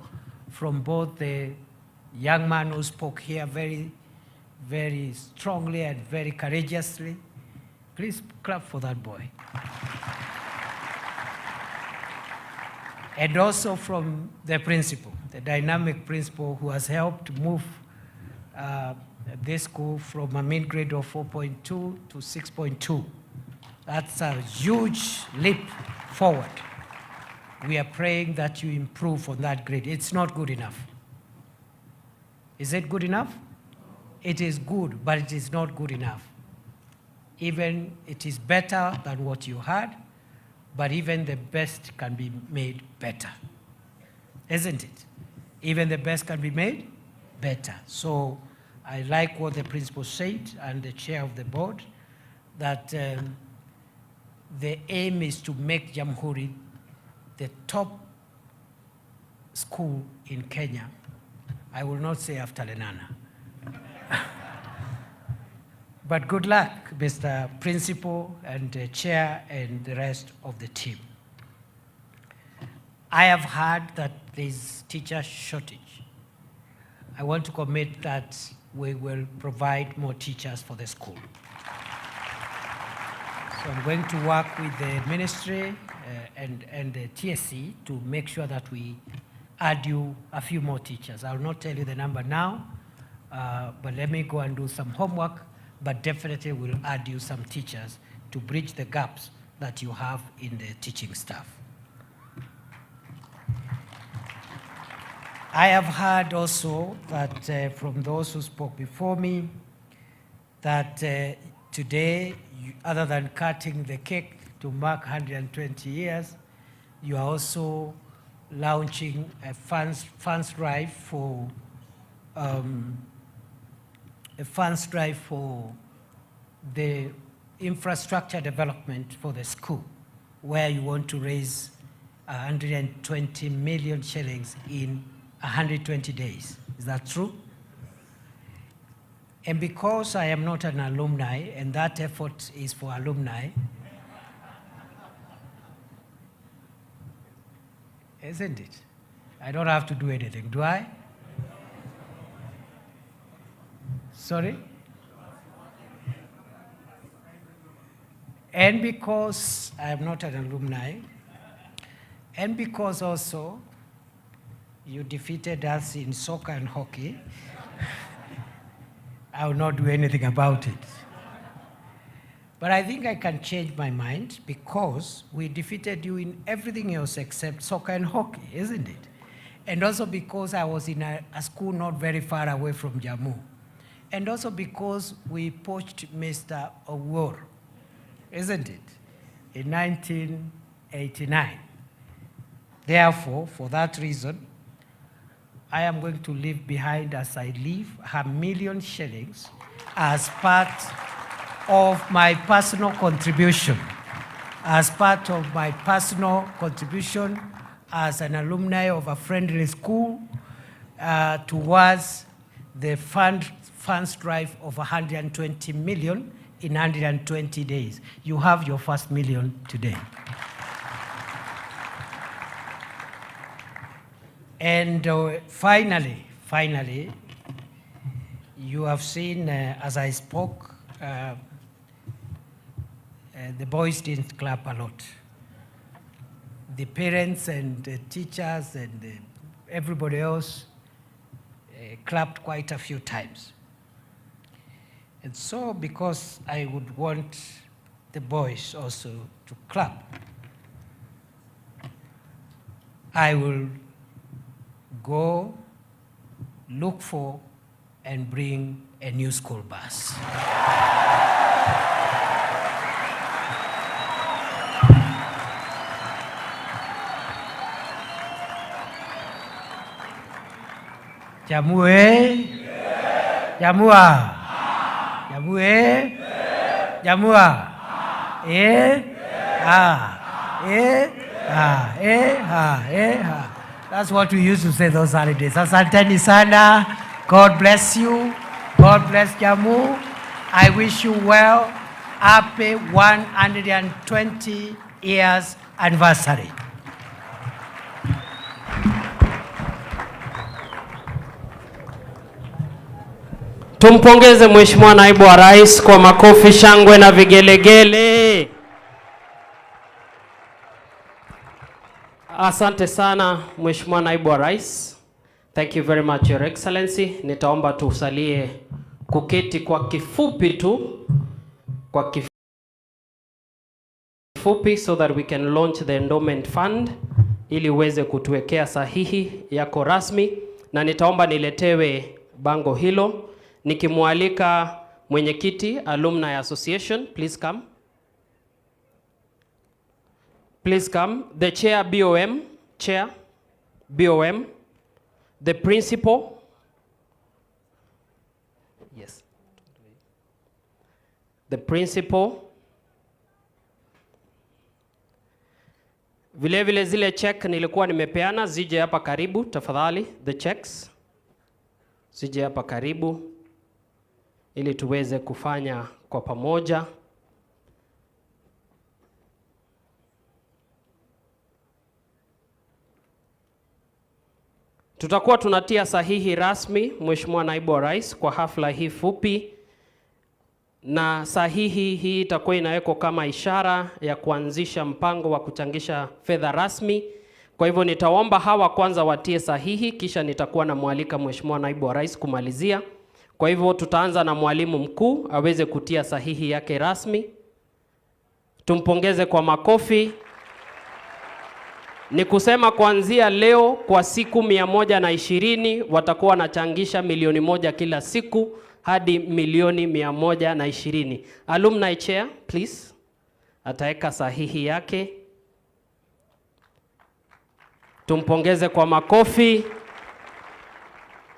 from both the young man who spoke here very, very strongly and very courageously. Please clap for that boy. And also from the principal, the dynamic principal who has helped move this school from a mid-grade of 4.2 to 6.2. That's a huge leap forward. We are praying that you improve on that grade. It's not good enough. Is it good enough? It is good, but it is not good enough. Even it is better than what you had, but even the best can be made better. Isn't it? Even the best can be made better. So I like what the principal said and the chair of the board, that the aim is to make Jamhuri the top school in Kenya. I will not say after Lenana. But good luck, Mr. Principal and the chair and the rest of the team. I have heard that there's teacher shortage. I want to commit that we will provide more teachers for the school. So I'm going to work with the ministry and the TSC to make sure that we add you a few more teachers. I will not tell you the number now, but let me go and do some homework, but definitely we'll add you some teachers to bridge the gaps that you have in the teaching staff. I have heard also that from those who spoke before me, that today, other than cutting the cake to mark 120 years, you are also launching a funds drive for the infrastructure development for the school, where you want to raise 120 million shillings in 120 days. Is that true? And because I am not an alumni, and that effort is for alumni, isn't it? I don't have to do anything, do I? Sorry? And because I am not an alumni, and because also you defeated us in soccer and hockey, I will not do anything about it. But I think I can change my mind because we defeated you in everything else except soccer and hockey, isn't it? And also because I was in a school not very far away from Jammu. And also because we poached Mr. Owuor, isn't it, in 1989. Therefore, for that reason, I am going to leave behind, as I leave, 1 million shillings as part of my personal contribution, as an alumni of a friendly school towards the funds drive of 120 million in 120 days. You have your first million today. And finally, you have seen, as I spoke, the boys didn't clap a lot. The parents and the teachers and everybody else clapped quite a few times. And so, because I would want the boys also to clap, I will go look for and bring a new school bus. Jamhuri. Jamhuri. Jamhuri. Jamhuri. That's what we used to say those holidays. Asanteni sana. God bless you. God bless Jammu. I wish you well. Happy 120 years anniversary. Tumpongeze Mheshimiwa Naibu wa Rais kwa makofi, shangwe na vigelegele. Asante sana Mheshimiwa Naibu wa Rais. Thank you very much Your Excellency. Nitaomba tusalie kuketi kwa kifupi tu, kwa kifupi so that we can launch the endowment fund ili uweze kutuwekea sahihi yako rasmi, na nitaomba niletewe bango hilo nikimwalika mwenyekiti Alumni Association. Please come. Please come. The chair BOM, chair BOM, the principal. Yes. The principal. Vile vile zile check nilikuwa nimepeana zije hapa karibu tafadhali, the checks. Zije hapa karibu ili tuweze kufanya kwa pamoja. Tutakuwa tunatia sahihi rasmi Mheshimiwa Naibu wa Rais kwa hafla hii fupi, na sahihi hii itakuwa inawekwa kama ishara ya kuanzisha mpango wa kuchangisha fedha rasmi. Kwa hivyo nitaomba hawa kwanza watie sahihi, kisha nitakuwa na mwalika Mheshimiwa Naibu wa Rais kumalizia. Kwa hivyo tutaanza na mwalimu mkuu aweze kutia sahihi yake rasmi. Tumpongeze kwa makofi. Ni kusema kuanzia leo kwa siku 120 watakuwa wanachangisha milioni 1 kila siku hadi milioni 120. Alumni chair, please. Ataweka sahihi yake. Tumpongeze kwa makofi.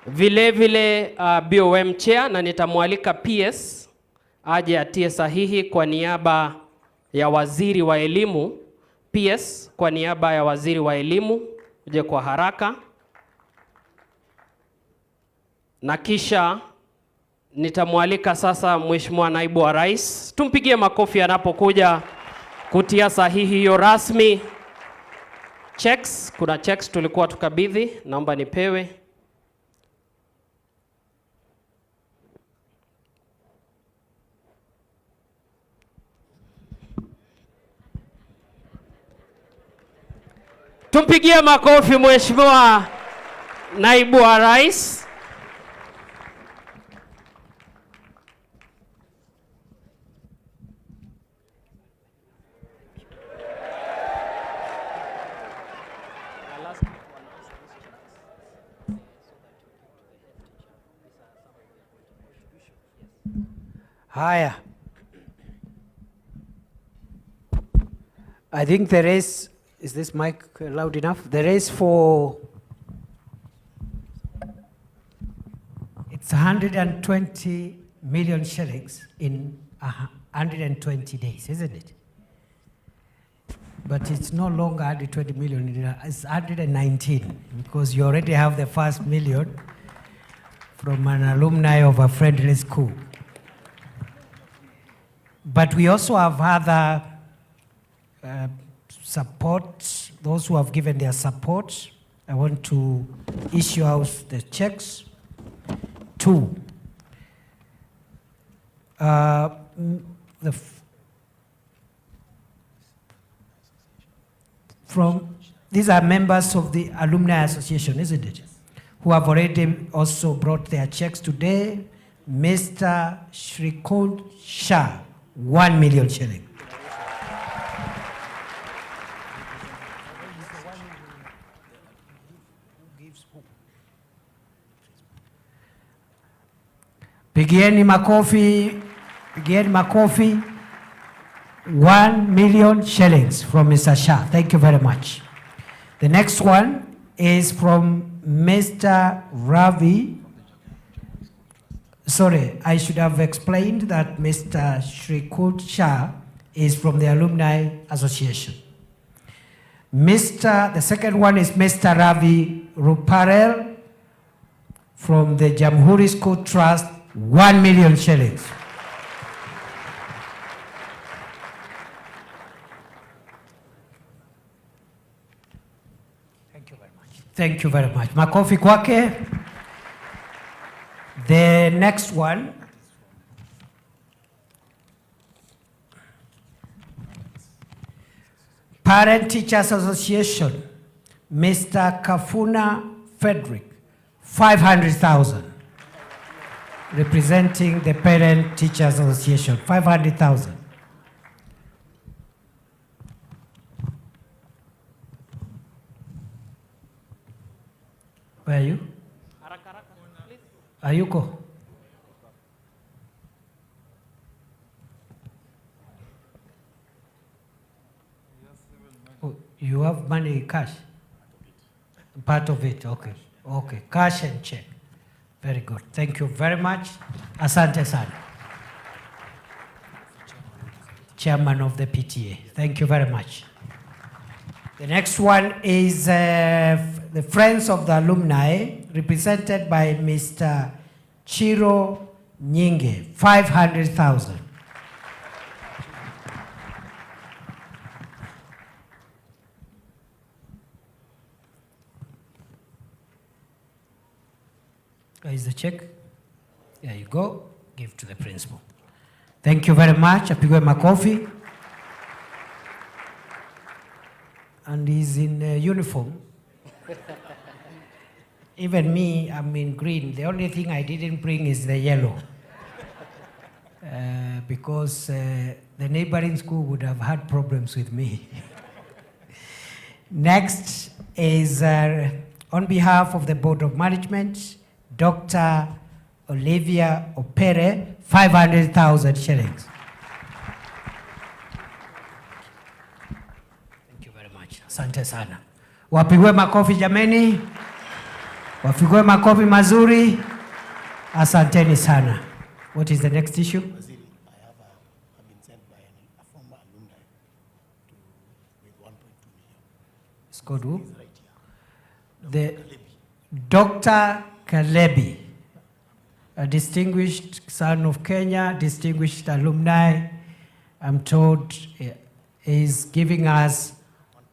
Vile vile BOM chair, na nitamwalika PS aje atie sahihi kwa niaba ya waziri wa elimu. PS kwa niaba ya waziri wa elimu uje kwa haraka, na kisha nitamwalika sasa Mheshimiwa Naibu wa Rais. Tumpigie makofi anapokuja kutia sahihi hiyo rasmi. Checks, kuna checks tulikuwa tukabidhi, naomba nipewe. Tumpigie makofi Mheshimiwa Naibu wa Rais. Haya. I think there is this mic loud enough? There is for, it's 120 million shillings in 120 days, isn't it? But it's no longer 120 million, it's 119, because you already have the first million from an alumni of a friendly school. But we also have other support, those who have given their support. I want to issue out the checks. 2. These are members of the Alumni Association, isn't it? Who have already also brought their checks today. Mr. Shrikund Shah, 1 million shilling. Pigieni makofi, pigieni makofi. 1 million shillings from Mr. Shah. Thank you very much. The next one is from Mr. Ravi, sorry, I should have explained that Mr. Shrikut Shah is from the Alumni Association. The second one is Mr. Ravi Ruparel from the Jamhuri School Trust, 1 million shillings. Thank you very much. Thank you very much. Makofi kwake. The next one. Parent Teachers Association, Mr. Kafuna Frederick, 500,000. Representing the Parent Teachers Association, 500,000. Where are you? Ayuko. Oh, you have money cash? Part of it, okay. Okay, cash and check. Very good. Thank you very much. Asante sana. Chairman of the PTA. Thank you very much. The next one is the Friends of the Alumni, represented by Mr. Chiro Nyinge, 500,000. Is the check? There you go. Give to the principal. Thank you very much. Apigwe makofi. And he's in uniform. Even me, I'm in green. The only thing I didn't bring is the yellow. Because the neighboring school would have had problems with me. Next is, on behalf of the Board of Management, Dr. Olivia Opere, 500,000 shillings. Thank you very much. Asante sana. Wapigwe makofi jameni. Wapigwe makofi mazuri. Asanteni sana. What is the next issue? I've been sent by a former alumni with 1.2 million. It's called who? He's right here. Dr. Kalebi, a distinguished son of Kenya, distinguished alumni, I'm told is giving us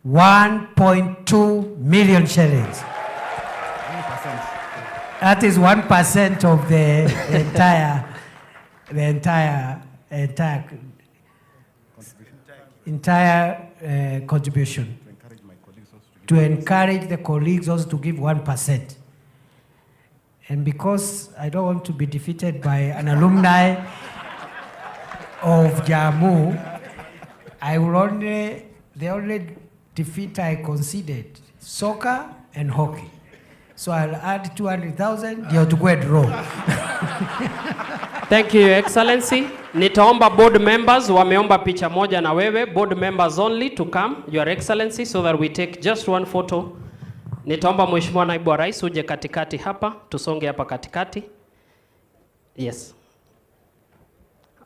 1.2 million shillings. 1%. That is 1% of the entire contribution. To encourage the colleagues also to give 1%. And because I don't want to be defeated by an alumni of Jammu, the only defeat I conceded, soccer and hockey. So I'll add 200,000, ndio tukue draw. Thank you, Your Excellency. Nitaomba board members, wameomba picha moja na wewe, board members only to come, Your Excellency, so that we take just one photo. Nitaomba Mheshimiwa Naibu wa Rais uje katikati hapa, tusonge hapa katikati. Yes.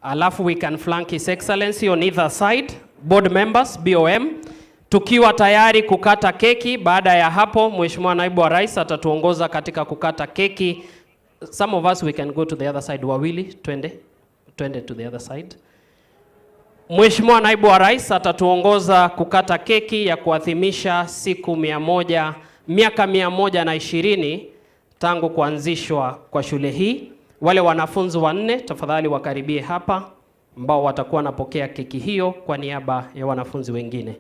Alafu we can flank His Excellency on either side, board members, BOM. Tukiwa tayari kukata keki, baada ya hapo Mheshimiwa Naibu wa Rais atatuongoza katika kukata keki. Some of us we can go to the other side, wawili, twende to the other side. Mheshimiwa Naibu wa Rais atatuongoza kukata keki ya kuadhimisha siku miaka 120 tangu kuanzishwa kwa shule hii. Wale wanafunzi wanne tafadhali wakaribie hapa ambao watakuwa napokea keki hiyo kwa niaba ya wanafunzi wengine.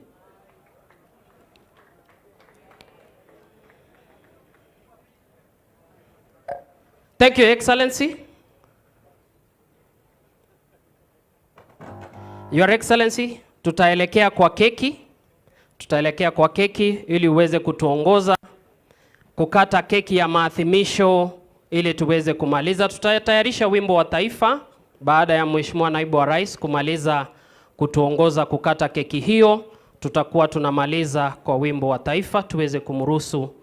Thank you, Excellency. Your Excellency, tutaelekea kwa keki ili uweze kutuongoza kukata keki ya maadhimisho ili tuweze kumaliza. Tutatayarisha wimbo wa taifa baada ya Mheshimiwa Naibu wa Rais kumaliza kutuongoza kukata keki hiyo. Tutakuwa tunamaliza kwa wimbo wa taifa tuweze kumruhusu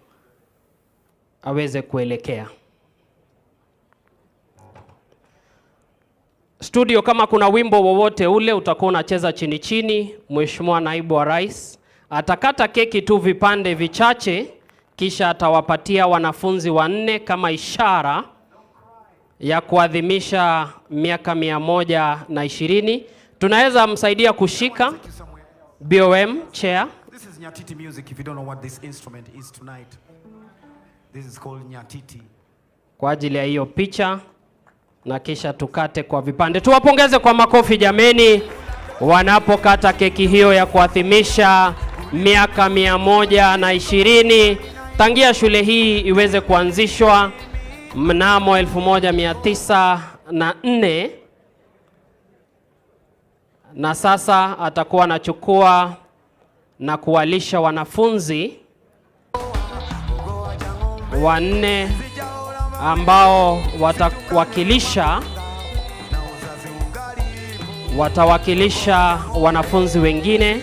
aweze kuelekea. Studio, kama kuna wimbo wowote ule utakuwa unacheza chini chini, Mheshimiwa Naibu wa Rais atakata keki tu vipande vichache, kisha atawapatia wanafunzi 4 kama ishara ya kuadhimisha miaka 120. Tunaweza msaidia kushika BOM chair. This is Nyatiti music if you don't know what this instrument is tonight. This is called Nyatiti. Kwa ajili ya hiyo picha, na kisha tukate kwa vipande. Tuwapongeze kwa makofi jameni wanapokata keki hiyo ya kuadhimisha miaka 120 tangia shule hii iweze kuanzishwa mnamo 1904, na sasa atakuwa anachukua na kuwalisha wanafunzi 4 ambao watawakilisha wanafunzi wengine.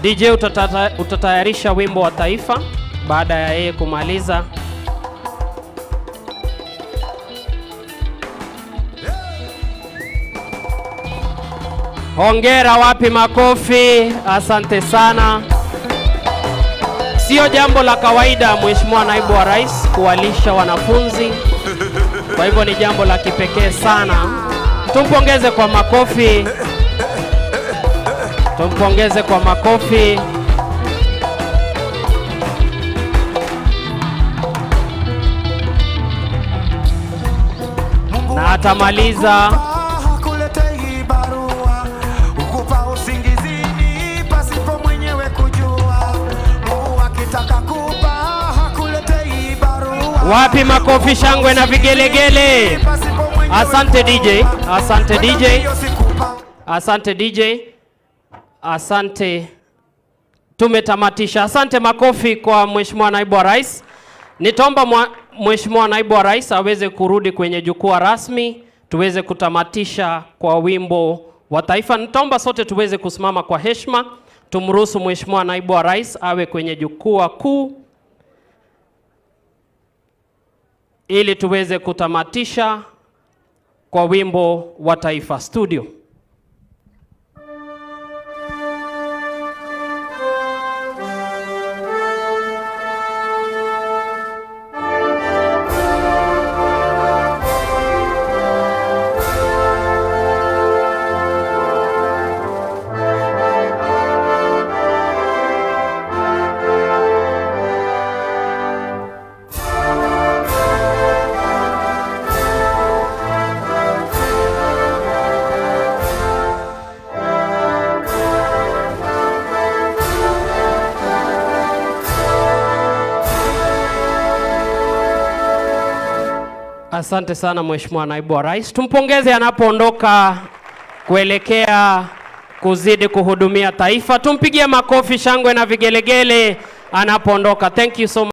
DJ utatayarisha wimbo wa taifa baada ya yeye kumaliza. Hongera, wapi makofi? Asante sana. Sio jambo la kawaida Mheshimiwa Naibu wa Rais kuwalisha wanafunzi, kwa hivyo ni jambo la kipekee sana. Tumpongeze kwa makofi. Tumpongeze kwa makofi. Na atamaliza wapi makofi, shangwe na vigelegele. Asante DJ, asante DJ, asante DJ, asante. Tumetamatisha. Asante, makofi kwa Mheshimiwa Naibu wa Rais. Nitaomba Mheshimiwa Naibu wa Rais aweze kurudi kwenye jukwaa rasmi tuweze kutamatisha kwa wimbo wa taifa. Nitaomba sote tuweze kusimama kwa heshima, tumruhusu Mheshimiwa Naibu wa Rais awe kwenye jukwaa kuu ili tuweze kutamatisha kwa wimbo wa taifa. Studio. Asante sana Mheshimiwa Naibu wa Rais. Tumpongeze anapoondoka kuelekea kuzidi kuhudumia taifa. Tumpigie makofi, shangwe na vigelegele anapoondoka. Thank you so much.